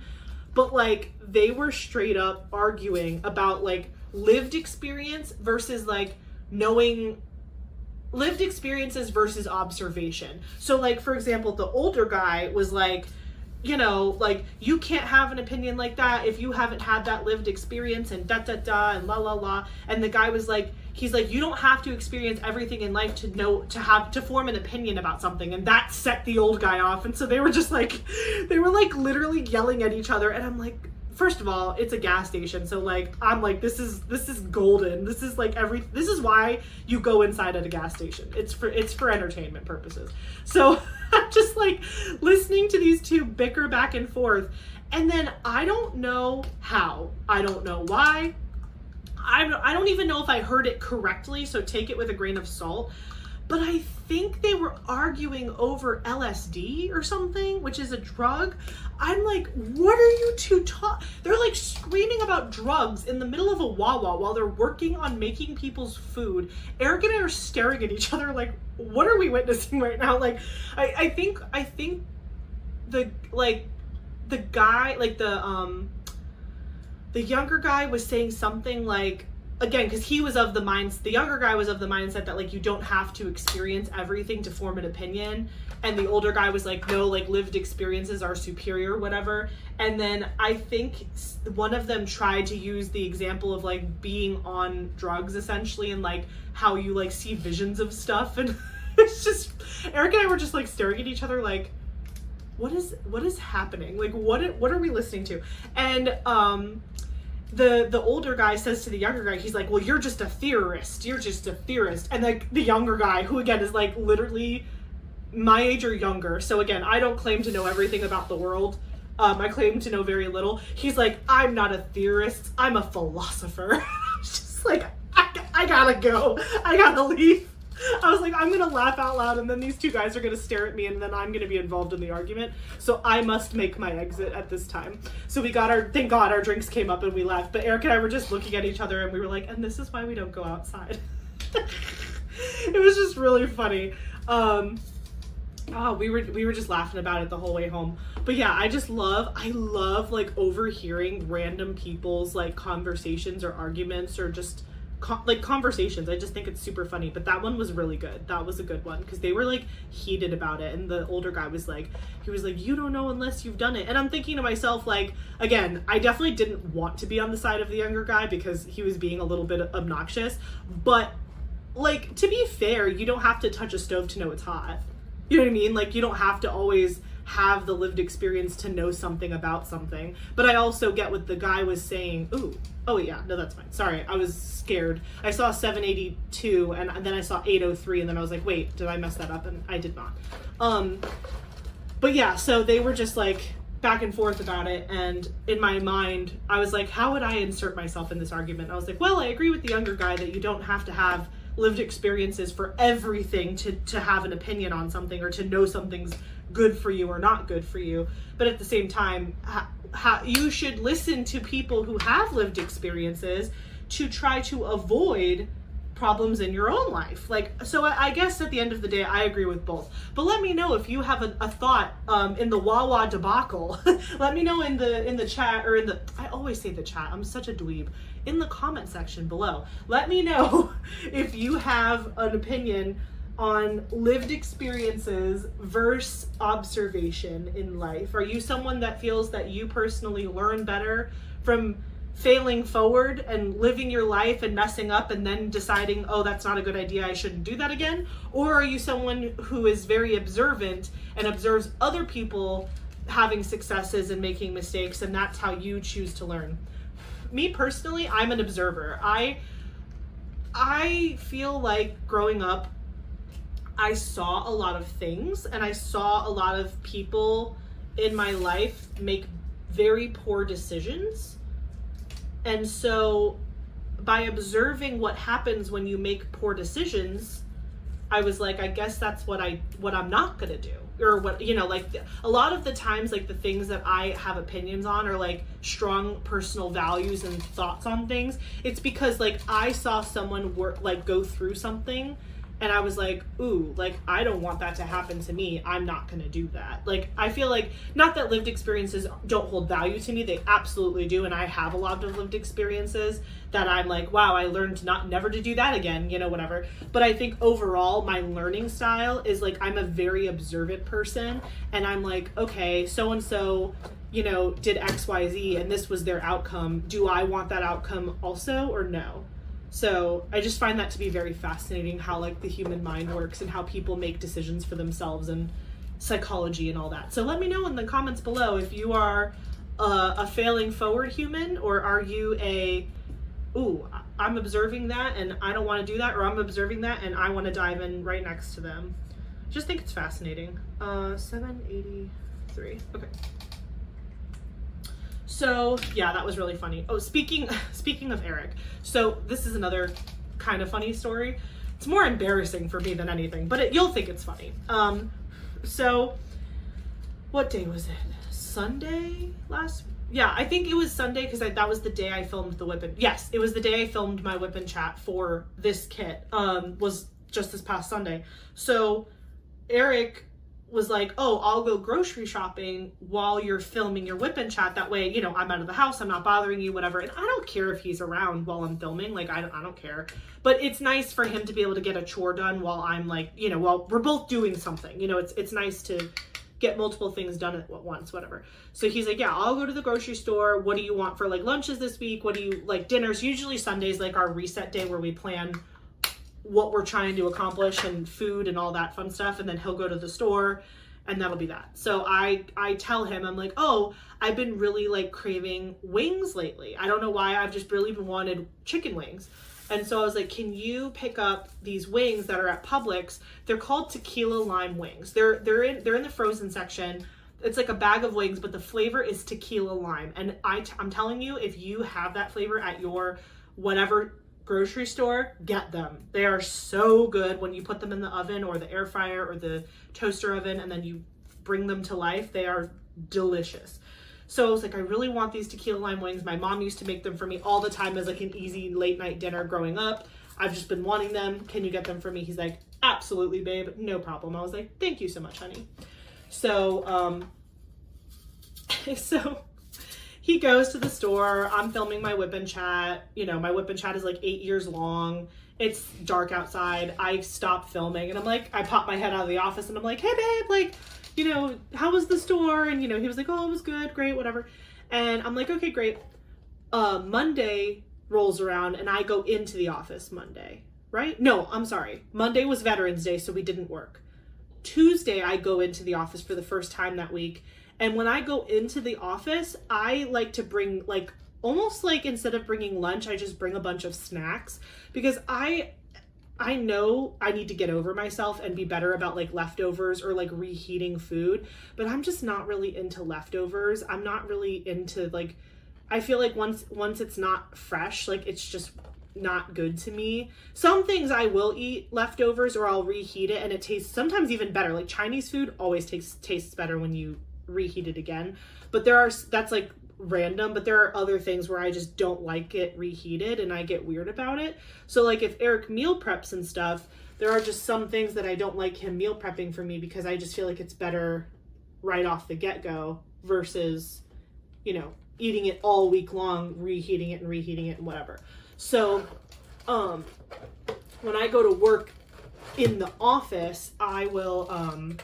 but like they were straight up arguing about like lived experience versus like knowing lived experiences versus observation. So like, for example, the older guy was like, you know, like, you can't have an opinion like that if you haven't had that lived experience and da-da-da and la-la-la. And the guy was like, he's like, you don't have to experience everything in life to form an opinion about something. And that set the old guy off. And so they were just like, they were like literally yelling at each other. And I'm like, first of all, it's a gas station. So like, I'm like, this is golden. This is like this is why you go inside at a gas station. It's for entertainment purposes. So I'm just like listening to these two bicker back and forth. And then I don't know how, I don't know why. I don't even know if I heard it correctly. So take it with a grain of salt. But I think they were arguing over LSD or something, which is a drug. I'm like, what are you two talking? They're like screaming about drugs in the middle of a Wawa while they're working on making people's food. Eric and I are staring at each other like, what are we witnessing right now? Like, I think the guy, like the younger guy was saying something like, again, because he was of the the younger guy was of the mindset that like you don't have to experience everything to form an opinion, and the older guy was like, no, like lived experiences are superior, whatever. And then I think one of them tried to use the example of like being on drugs essentially, and like how you like see visions of stuff, and it's just, Eric and I were just like staring at each other like, what is happening? Like what are we listening to? And the older guy says to the younger guy, he's like, well, you're just a theorist. You're just a theorist. And like the younger guy, who again is like literally my age or younger. So again, I don't claim to know everything about the world. I claim to know very little. He's like, I'm not a theorist. I'm a philosopher. I was just like, I gotta go. I gotta leave. I was like, I'm gonna laugh out loud, and then these two guys are gonna stare at me, and then I'm gonna be involved in the argument. So I must make my exit at this time. So we got thank God our drinks came up and we left. But Eric and I were just looking at each other, and we were like, and this is why we don't go outside. It was just really funny. We were just laughing about it the whole way home. But yeah, I love like overhearing random people's like conversations or arguments or just like conversations. I just think it's super funny. But that one was really good. That was a good one because they were like heated about it, and the older guy was like, you don't know unless you've done it. And I'm thinking to myself, like, again, I definitely didn't want to be on the side of the younger guy because he was being a little bit obnoxious, but like, to be fair, you don't have to touch a stove to know it's hot. You know what I mean? Like, you don't have to always have the lived experience to know something about something. But I also get what the guy was saying. Ooh, oh yeah, no, that's fine. Sorry, I was scared. I saw 782 and then I saw 803 and then I was like, wait, did I mess that up? And I did not. But yeah, so they were just like back and forth about it, and in my mind I was like, how would I insert myself in this argument? I was like, well, I agree with the younger guy that you don't have to have lived experiences for everything to have an opinion on something or to know something's good for you or not good for you. But at the same time, you should listen to people who have lived experiences to try to avoid problems in your own life. Like, so I guess at the end of the day, I agree with both. But let me know if you have a thought in the Wawa debacle. Let me know in the chat, or I always say the chat, I'm such a dweeb, in the comment section below. Let me know if you have an opinion on lived experiences versus observation in life. Are you someone that feels that you personally learn better from failing forward and living your life and messing up and then deciding, oh, that's not a good idea, I shouldn't do that again? Or are you someone who is very observant and observes other people having successes and making mistakes, and that's how you choose to learn? Me personally, I'm an observer. I feel like growing up, I saw a lot of things, and I saw a lot of people in my life make very poor decisions. And so by observing what happens when you make poor decisions, I was like, I guess that's what I'm not gonna do. Or what, you know, like a lot of the times, like the things that I have opinions on are like strong personal values and thoughts on things. It's because like I saw someone go through something, and I was like, ooh, like, I don't want that to happen to me. I'm not gonna do that. Like, I feel like, not that lived experiences don't hold value to me, they absolutely do, and I have a lot of lived experiences that I'm like, wow, I learned never to do that again, you know, whatever. But I think overall, my learning style is like, I'm a very observant person, and I'm like, okay, so-and-so, you know, did X, Y, Z, and this was their outcome. Do I want that outcome also, or no? So I just find that to be very fascinating, how like the human mind works and how people make decisions for themselves and psychology and all that. So let me know in the comments below if you are a failing forward human, or are you ooh, I'm observing that and I don't want to do that, or I'm observing that and I want to dive in right next to them. Just think it's fascinating. 783. Okay. So yeah, that was really funny. Oh, speaking of Eric, so this is another kind of funny story. It's more embarrassing for me than anything, but you'll think it's funny. So what day was it? Sunday yeah, I think it was Sunday, because that was the day I filmed the whip and, yes, it was the day I filmed my whip and chat for this kit, was just this past Sunday. So Eric was like, oh, I'll go grocery shopping while you're filming your whip and chat. That way, you know, I'm out of the house, I'm not bothering you, whatever. And I don't care if he's around while I'm filming, like, I don't care. But it's nice for him to be able to get a chore done while I'm like, you know, while we're both doing something. You know, it's nice to get multiple things done at once, whatever. So he's like, yeah, I'll go to the grocery store. What do you want for like lunches this week? What do you like dinners? Usually Sunday's like our reset day where we plan what we're trying to accomplish and food and all that fun stuff. And then he'll go to the store and that'll be that. So I tell him, I'm like, oh, I've been really like craving wings lately. I don't know why, I've just really been wanted chicken wings. And so I was like, can you pick up these wings that are at Publix? They're called tequila lime wings. They're in the frozen section. It's like a bag of wings, but the flavor is tequila lime. And I'm telling you, if you have that flavor at your whatever grocery store, get them. They are so good when you put them in the oven or the air fryer or the toaster oven, and then you bring them to life. They are delicious. So I was like, I really want these tequila lime wings. My mom used to make them for me all the time as like an easy late night dinner growing up. I've just been wanting them. Can you get them for me? He's like, absolutely, babe. No problem. I was like, thank you so much, honey. So, so he goes to the store. I'm filming my whip and chat. You know, my whip and chat is like 8 years long. It's dark outside. I stopped filming and I'm like, I pop my head out of the office and I'm like, hey babe, like, you know, how was the store? And, you know, he was like, oh, it was good, great, whatever. And I'm like, okay, great. Monday rolls around and I go into the office Monday. right? No, I'm sorry. Monday was Veterans Day, so we didn't work. Tuesday, I go into the office for the first time that week. And when I go into the office, I like to bring like, almost like instead of bringing lunch, I just bring a bunch of snacks because I know I need to get over myself and be better about like leftovers or like reheating food, but I'm just not really into leftovers. I'm not really into like, I feel like once it's not fresh, like it's just not good to me. Some things I will eat leftovers or I'll reheat it and it tastes sometimes even better. Like Chinese food always tastes better when you reheat it again. But that's like random, but there are other things where I just don't like it reheated and I get weird about it. So like if Eric meal preps and stuff, there are just some things that I don't like him meal prepping for me because I just feel like it's better right off the get-go versus, you know, eating it all week long, reheating it and whatever. So when I go to work in the office, I will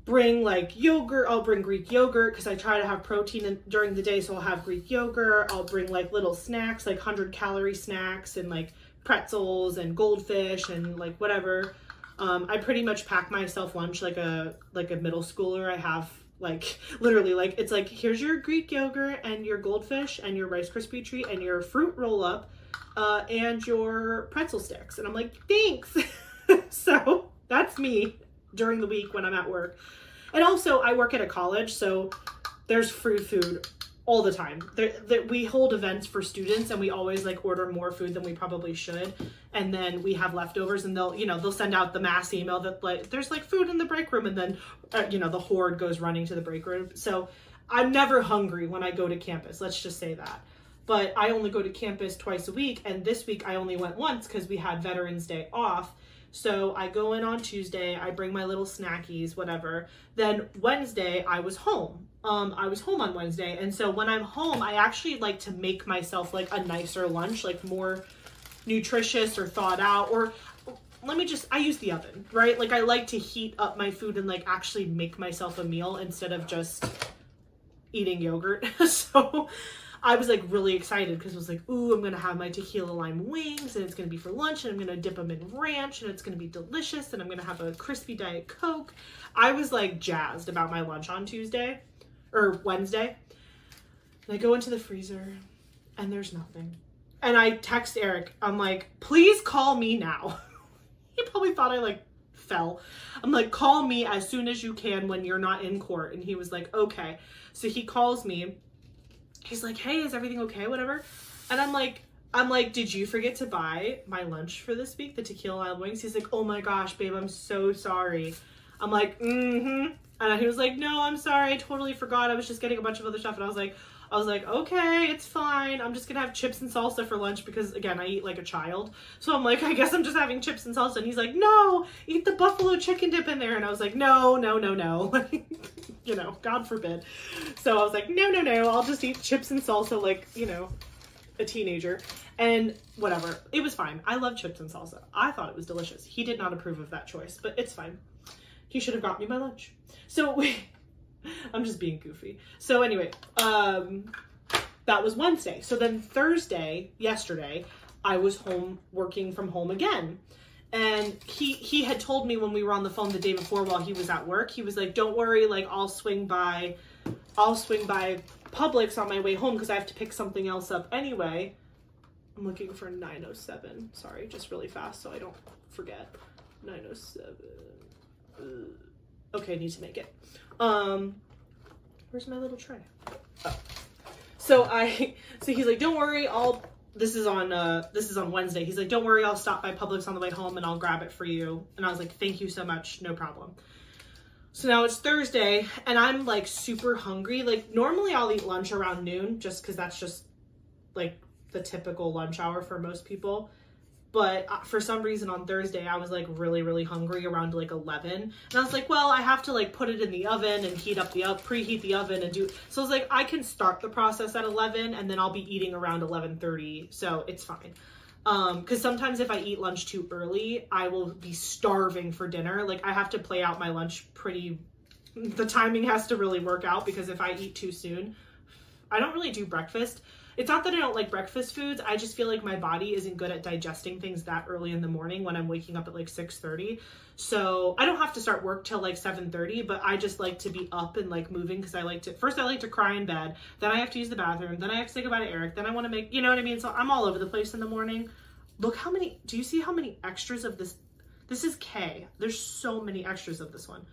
bring like yogurt. I'll bring Greek yogurt because I try to have protein during the day, so I'll have Greek yogurt. I'll bring like little snacks, like 100-calorie snacks and like pretzels and goldfish and like whatever. I pretty much pack myself lunch like a middle schooler. I have like literally like it's like, here's your Greek yogurt and your goldfish and your Rice Krispie treat and your fruit roll up and your pretzel sticks. And I'm like, thanks. So that's me during the week when I'm at work. And also I work at a college, so there's free food all the time. We hold events for students and we always like order more food than we probably should. And then we have leftovers and they'll send out the mass email that like, there's like food in the break room. And then, the horde goes running to the break room. So I'm never hungry when I go to campus. Let's just say that. But I only go to campus twice a week. And this week I only went once because we had Veterans Day off. So I go in on Tuesday, I bring my little snackies, whatever. Then Wednesday, I was home. I was home on Wednesday. And so when I'm home, I actually like to make myself like a nicer lunch, like more nutritious or thought out, or I use the oven, right? Like I like to heat up my food and like actually make myself a meal instead of just eating yogurt. So I was like really excited because I was like, ooh, I'm going to have my tequila lime wings and it's going to be for lunch and I'm going to dip them in ranch and it's going to be delicious and I'm going to have a crispy Diet Coke. I was like jazzed about my lunch on Wednesday. And I go into the freezer and there's nothing. And I text Eric, I'm like, please call me now. He probably thought I like fell. I'm like, call me as soon as you can when you're not in court. And he was like, okay. So he calls me. He's like, hey, is everything okay? Whatever. And I'm like, did you forget to buy my lunch for this week? The tequila lime wings? He's like, oh my gosh, babe, I'm so sorry. I'm like, mm-hmm. And he was like, no, I'm sorry. I totally forgot. I was just getting a bunch of other stuff. And I was like, okay, it's fine. I'm just gonna have chips and salsa for lunch because again, I eat like a child. So I'm like, I guess I'm just having chips and salsa. And he's like, no, eat the buffalo chicken dip in there. And I was like, no. Like, God forbid. So I was like, no, I'll just eat chips and salsa like, a teenager. And whatever, it was fine. I love chips and salsa. I thought it was delicious. He did not approve of that choice, but it's fine. He should have got me my lunch. So I'm just being goofy. So anyway, that was Wednesday. So then Thursday, yesterday, I was home working from home again. And he had told me when we were on the phone the day before while he was at work, he was like, don't worry, like I'll swing by Publix on my way home because I have to pick something else up anyway. I'm looking for 907. Sorry, just really fast so I don't forget. 907. Okay, need to make it. Where's my little tray? Oh. So he's like, don't worry, this is on Wednesday. He's like, don't worry, I'll stop by Publix on the way home and I'll grab it for you. And I was like, thank you so much, no problem. So now it's Thursday and I'm like super hungry. Like normally I'll eat lunch around noon just because that's just like the typical lunch hour for most people. But for some reason on Thursday, I was like really, really hungry around like 11. And I was like, well, I have to like put it in the oven and preheat the oven and do. So I was like, I can start the process at 11 and then I'll be eating around 11:30. So it's fine. Cause sometimes if I eat lunch too early, I will be starving for dinner. Like I have to play out my lunch the timing has to really work out because if I eat too soon, I don't really do breakfast. it's not that I don't like breakfast foods. I just feel like my body isn't good at digesting things that early in the morning when I'm waking up at like 6:30. So I don't have to start work till like 7:30, but I just like to be up and like moving because I like to cry in bed. Then I have to use the bathroom. Then I have to say goodbye to Eric. Then I want to make, you know what I mean? So I'm all over the place in the morning. Look how many, do you see how many extras of this? This is K. There's so many extras of this one.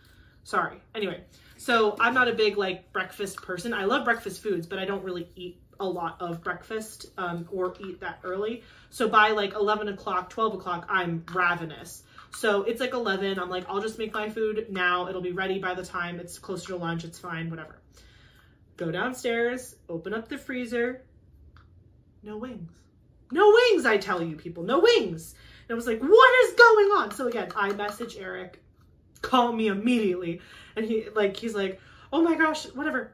Sorry. Anyway, so I'm not a big like breakfast person. I love breakfast foods, but I don't really eat a lot of breakfast or eat that early. So by like 11 o'clock, 12 o'clock, I'm ravenous. So it's like 11. I'm like, I'll just make my food now. It'll be ready by the time it's closer to lunch. It's fine, whatever. Go downstairs, open up the freezer. No wings. No wings, I tell you people, no wings. And I was like, what is going on? So again, I message Eric, call me immediately. And he's like, oh my gosh, whatever.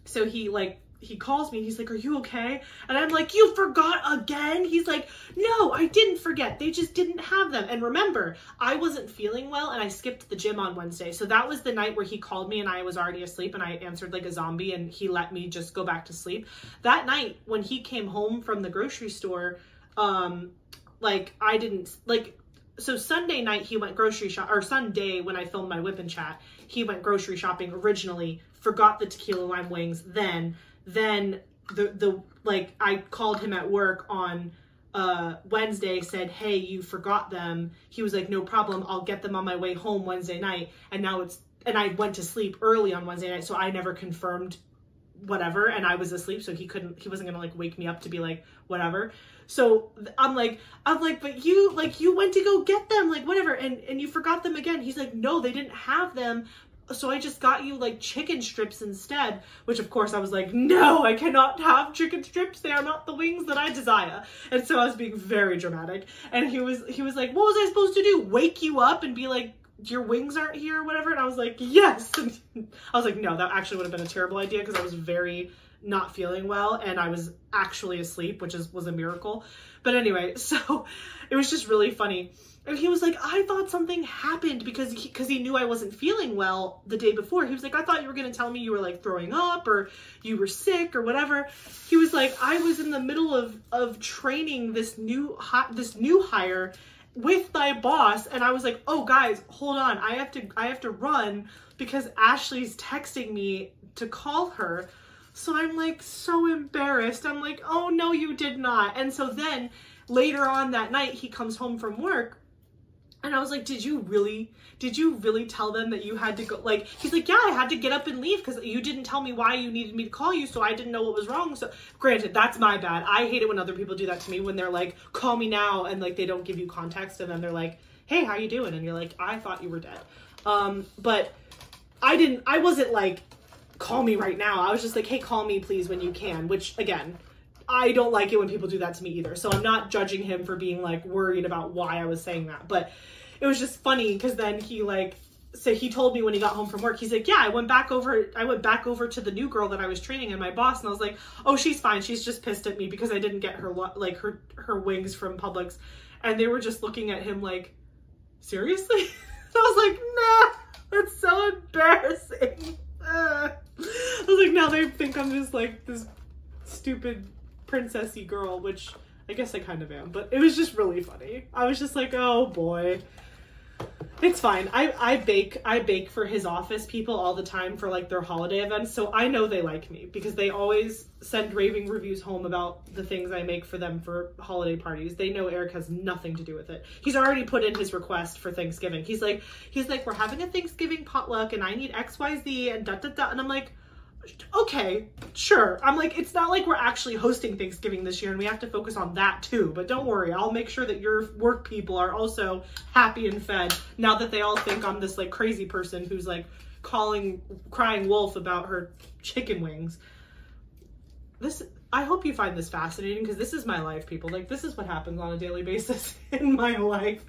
So he calls me and he's like, are you okay? And I'm like, you forgot again? He's like, no, I didn't forget. They just didn't have them. And remember, I wasn't feeling well and I skipped the gym on Wednesday. So that was the night where he called me and I was already asleep and I answered like a zombie and he let me just go back to sleep. That night when he came home from the grocery store, so Sunday night he went grocery shop, or Sunday when I filmed my whip and chat, he went grocery shopping originally, forgot the tequila lime wings, then I called him at work on Wednesday, said, hey, you forgot them. He was like, no problem, I'll get them on my way home Wednesday night. And I went to sleep early on Wednesday night, so I never confirmed whatever, and I was asleep, so he wasn't gonna like wake me up to be like whatever. So I'm like, but you went to go get them, like whatever, and you forgot them again. He's like, no, they didn't have them, so I just got you like chicken strips instead, which of course I was like, no, I cannot have chicken strips. They are not the wings that I desire. And so I was being very dramatic. And he was like, what was I supposed to do? Wake you up and be like, your wings aren't here or whatever? And I was like, yes. And I was like, no, that actually would have been a terrible idea because I was very not feeling well and I was actually asleep, which was a miracle. But anyway, so it was just really funny. And he was like, I thought something happened because he knew I wasn't feeling well the day before. He was like, I thought you were going to tell me you were like throwing up or you were sick or whatever. He was like, I was in the middle of training this new hire with my boss. And I was like, oh guys, hold on. I have to run because Ashley's texting me to call her. So I'm like so embarrassed. I'm like, oh no, you did not. And so then later on that night, he comes home from work and I was like, did you really tell them that you had to go? Like, he's like, yeah, I had to get up and leave because you didn't tell me why you needed me to call you. So I didn't know what was wrong. So granted, that's my bad. I hate it when other people do that to me, when they're like, call me now. And like, they don't give you context. And then they're like, hey, how you doing? And you're like, I thought you were dead. But I wasn't like, call me right now. I was just like, hey, call me please when you can, which again, I don't like it when people do that to me either. So I'm not judging him for being like worried about why I was saying that, but it was just funny because then he told me when he got home from work, he's like, yeah, I went back over to the new girl that I was training and my boss. And I was like, oh, she's fine. She's just pissed at me because I didn't get her, like her wings from Publix. And they were just looking at him like, seriously? I was like, nah, that's so embarrassing. I was like, now they think I'm just like this stupid princessy girl, which I guess I kind of am, but it was just really funny. I was just like, oh boy. It's fine. I bake for his office people all the time for like their holiday events, so I know they like me because they always send raving reviews home about the things I make for them for holiday parties. They know Eric has nothing to do with it. He's already put in his request for Thanksgiving. He's like, we're having a Thanksgiving potluck and I need XYZ and da. And I'm like, okay, sure. I'm like, it's not like we're actually hosting Thanksgiving this year and we have to focus on that too, but don't worry, I'll make sure that your work people are also happy and fed now that they all think I'm this like crazy person who's like crying wolf about her chicken wings. I hope you find this fascinating because this is my life, people. Like, this is what happens on a daily basis in my life.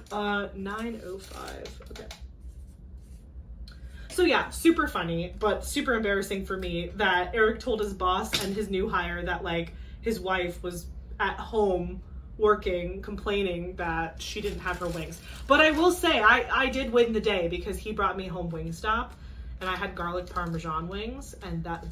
9:05, okay. So yeah, super funny, but super embarrassing for me that Eric told his boss and his new hire that like his wife was at home working, complaining that she didn't have her wings. But I will say I did win the day because he brought me home Wingstop and I had garlic parmesan wings, and that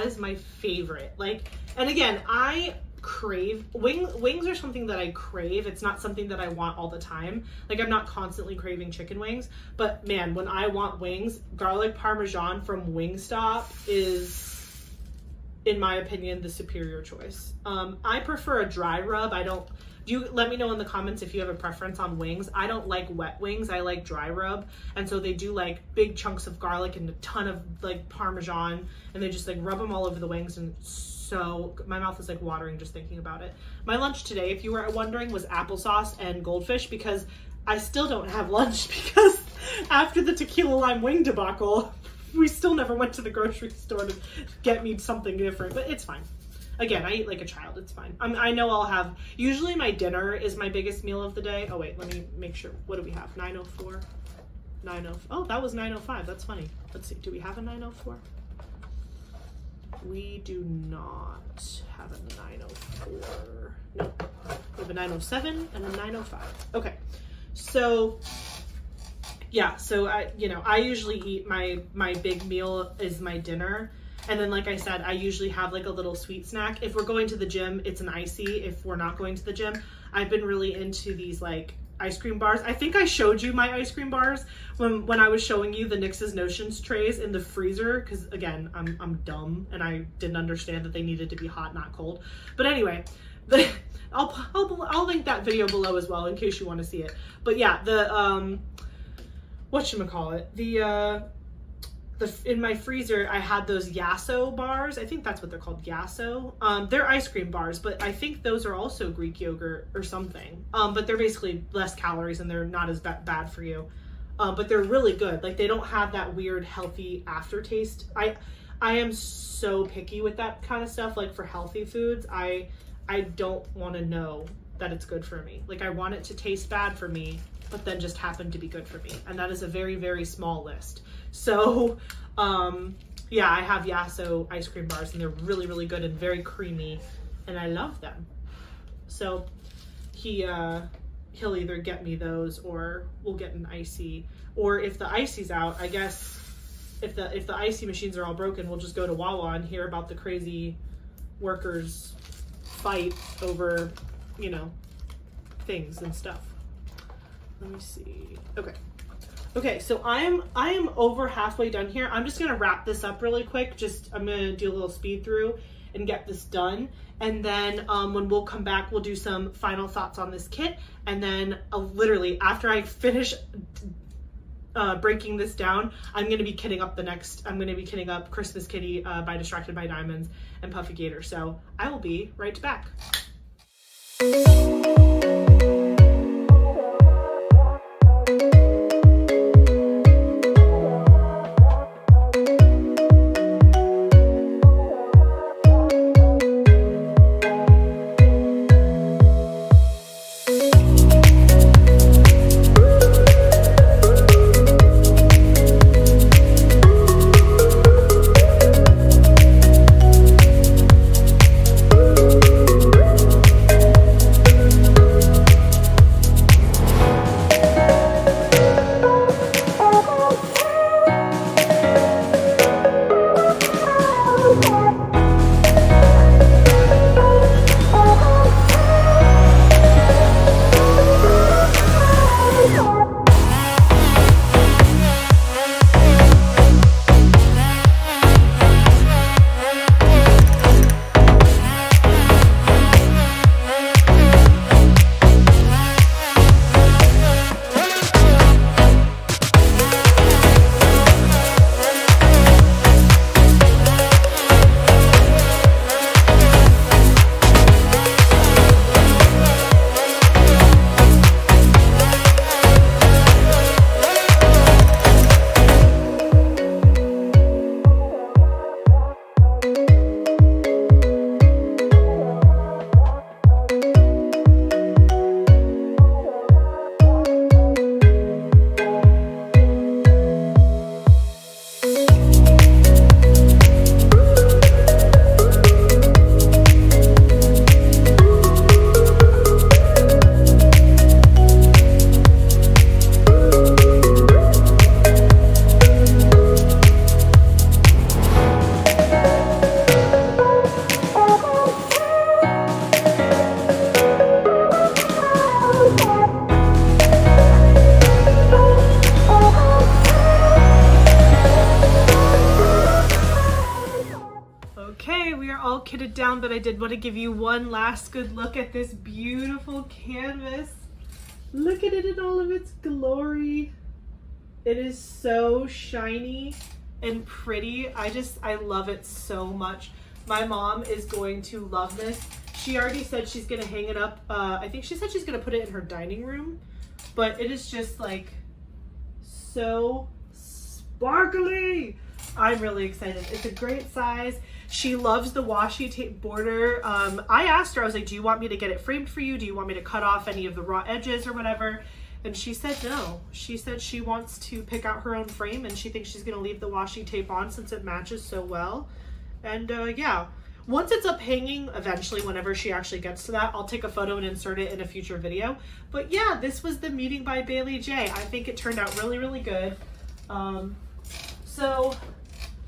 is my favorite. Like, and again, I crave wings are something that I crave. It's not something that I want all the time. Like, I'm not constantly craving chicken wings, but man, when I want wings, garlic parmesan from Wingstop is, in my opinion, the superior choice. I prefer a dry rub. You let me know in the comments if you have a preference on wings. I don't like wet wings. I like dry rub. And so they do like big chunks of garlic and a ton of like Parmesan, and they just like rub them all over the wings. And so my mouth is like watering just thinking about it. My lunch today, if you were wondering, was applesauce and goldfish, because I still don't have lunch because after the tequila lime wing debacle, we still never went to the grocery store to get me something different, but it's fine. Again, I eat like a child, it's fine. I know I'll have, usually my dinner is my biggest meal of the day. Oh wait, let me make sure. What do we have? 9:04? 9:05. Oh, that was 9:05, that's funny. Let's see, do we have a 9:04? We do not have a 9:04. No, we have a 9:07 and a 9:05. Okay, so yeah, so I usually eat my big meal is my dinner. And then, like I said, I usually have like a little sweet snack. If we're going to the gym, it's an icy. If we're not going to the gym, I've been really into these like ice cream bars. I think I showed you my ice cream bars when I was showing you the Nix's Notions trays in the freezer. Cause again, I'm dumb and I didn't understand that they needed to be hot, not cold. But anyway, I'll link that video below as well in case you want to see it. But yeah, the, whatchamacallit, in my freezer, I had those Yasso bars. I think that's what they're called, Yasso. They're ice cream bars, but I think those are also Greek yogurt or something. But they're basically less calories and they're not as bad for you. But they're really good. Like, they don't have that weird healthy aftertaste. I am so picky with that kind of stuff. Like, for healthy foods, I don't want to know that it's good for me. Like, I want it to taste bad for me, but then just happen to be good for me. And that is a very, very small list. So, yeah, I have Yasso ice cream bars and they're really, really good and very creamy and I love them. So he'll either get me those or we'll get an icy, or if the icy's out, I guess if the icy machines are all broken, we'll just go to Wawa and hear about the crazy workers fight over, things and stuff. Let me see. Okay, so I am over halfway done here. I'm just gonna wrap this up really quick. I'm gonna do a little speed through and get this done. And then when we'll come back, we'll do some final thoughts on this kit. And then literally after I finish breaking this down, I'm gonna be kitting up Christmas Kitty by Distracted by Diamonds and Puffy Gator. So I will be right back. put it down, but I did want to give you one last good look at this beautiful canvas. Look at it in all of its glory. It is so shiny and pretty. I love it so much. My mom is going to love this. She already said she's gonna hang it up. I think she said she's gonna put it in her dining room, but it is just like so sparkly. I'm really excited. It's a great size. She loves the washi tape border. I asked her, I was like, do you want me to get it framed for you? Do you want me to cut off any of the raw edges or whatever? And she said no. She said she wants to pick out her own frame and she thinks she's gonna leave the washi tape on since it matches so well. And yeah, once it's up hanging, eventually, whenever she actually gets to that, I'll take a photo and insert it in a future video. But yeah, this was the meeting by Baylee Jae. I think it turned out really, really good. So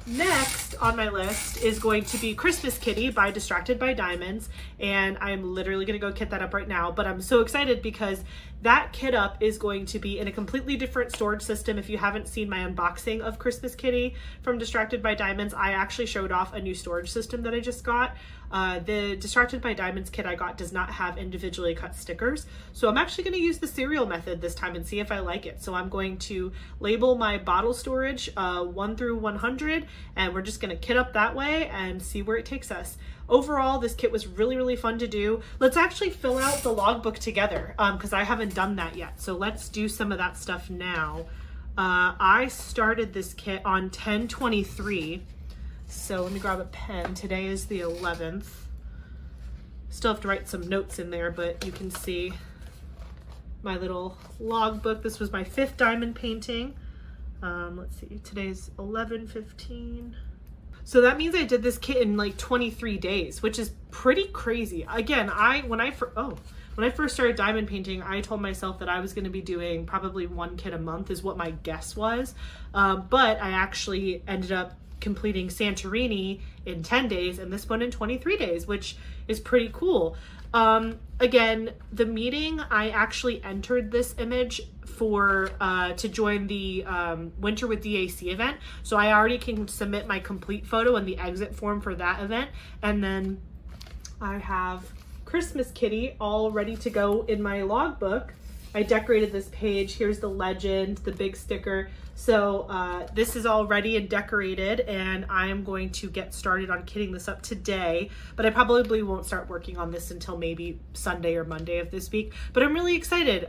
next on my list is going to be Christmas Kitty by Distracted by Diamonds, and I'm literally gonna go kit that up right now, but I'm so excited because that kit up is going to be in a completely different storage system. If you haven't seen my unboxing of Christmas Kitty from Distracted by Diamonds, I actually showed off a new storage system that I just got. The Distracted by Diamonds kit I got does not have individually cut stickers, so I'm actually going to use the serial method this time and see if I like it. So I'm going to label my bottle storage 1 through 100, and we're just going to kit up that way and see where it takes us. Overall, this kit was really, really fun to do. Let's actually fill out the logbook together because I haven't done that yet. So let's do some of that stuff now. I started this kit on 10/23. So let me grab a pen. Today is the 11th. Still have to write some notes in there, but you can see my little logbook. This was my 5th diamond painting. Let's see, today's 11/15. So that means I did this kit in like 23 days, which is pretty crazy. Again, when I first started diamond painting, I told myself that I was going to be doing probably 1 kit a month is what my guess was. But I actually ended up completing Santorini in 10 days and this one in 23 days, which is pretty cool. Again, the meeting, I actually entered this image for to join the Winter with DAC event. So I already can submit my complete photo in the exit form for that event. And then I have Christmas Kitty all ready to go in my logbook. I decorated this page. Here's the legend, the big sticker. So this is all ready and decorated, and I am going to get started on kitting this up today, but I probably won't start working on this until maybe Sunday or Monday of this week, but I'm really excited.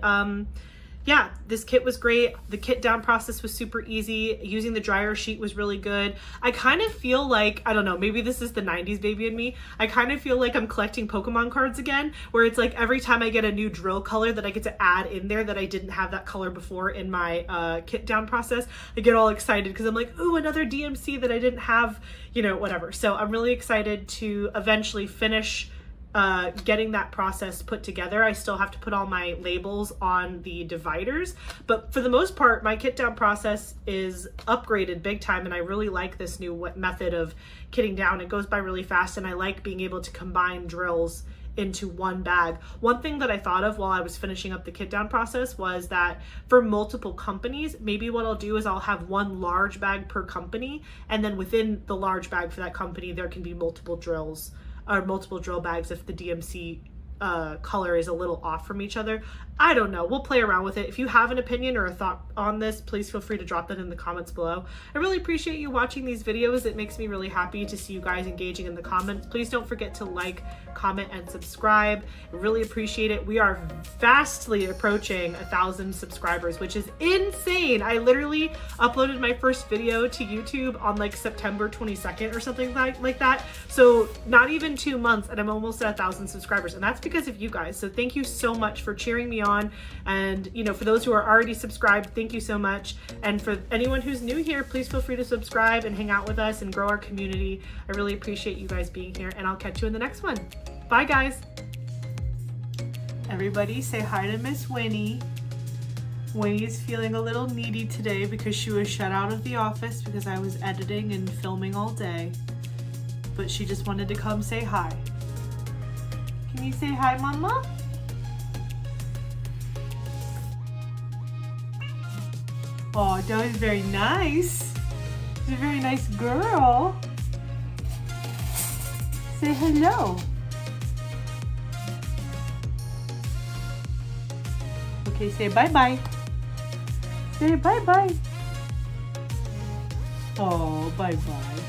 Yeah, this kit was great. The kit down process was super easy. Using the dryer sheet was really good. I kind of feel like, I don't know, maybe this is the 90s baby in me. I kind of feel like I'm collecting Pokemon cards again, where it's like every time I get a new drill color that I get to add in there that I didn't have that color before in my kit down process, I get all excited because I'm like, ooh, another DMC that I didn't have, you know, whatever. So I'm really excited to eventually finish getting that process put together. I still have to put all my labels on the dividers, but for the most part, my kit down process is upgraded big time, and I really like this new method of kitting down. It goes by really fast, and I like being able to combine drills into one bag. One thing that I thought of while I was finishing up the kit down process was that for multiple companies, maybe what I'll do is I'll have one large bag per company, and then within the large bag for that company, there can be multiple drills or multiple drill bags if the DMC color is a little off from each other. I don't know. We'll play around with it. If you have an opinion or a thought on this, please feel free to drop that in the comments below. I really appreciate you watching these videos. It makes me really happy to see you guys engaging in the comments. Please don't forget to like, comment, and subscribe. I really appreciate it. We are fastly approaching 1,000 subscribers, which is insane. I literally uploaded my first video to YouTube on like September 22nd or something like that. So not even 2 months and I'm almost at 1,000 subscribers, and that's because of you guys. So thank you so much for cheering me on, and you know, for those who are already subscribed, thank you so much. And for anyone who's new here, please feel free to subscribe and hang out with us and grow our community. I really appreciate you guys being here, and I'll catch you in the next one. Bye guys. Everybody say hi to Miss Winnie. Winnie is feeling a little needy today because she was shut out of the office because I was editing and filming all day, but she just wanted to come say hi. Can you say hi, Mama? Oh, that was very nice. She's a very nice girl. Say hello. Okay, say bye-bye. Say bye-bye. Oh, bye-bye.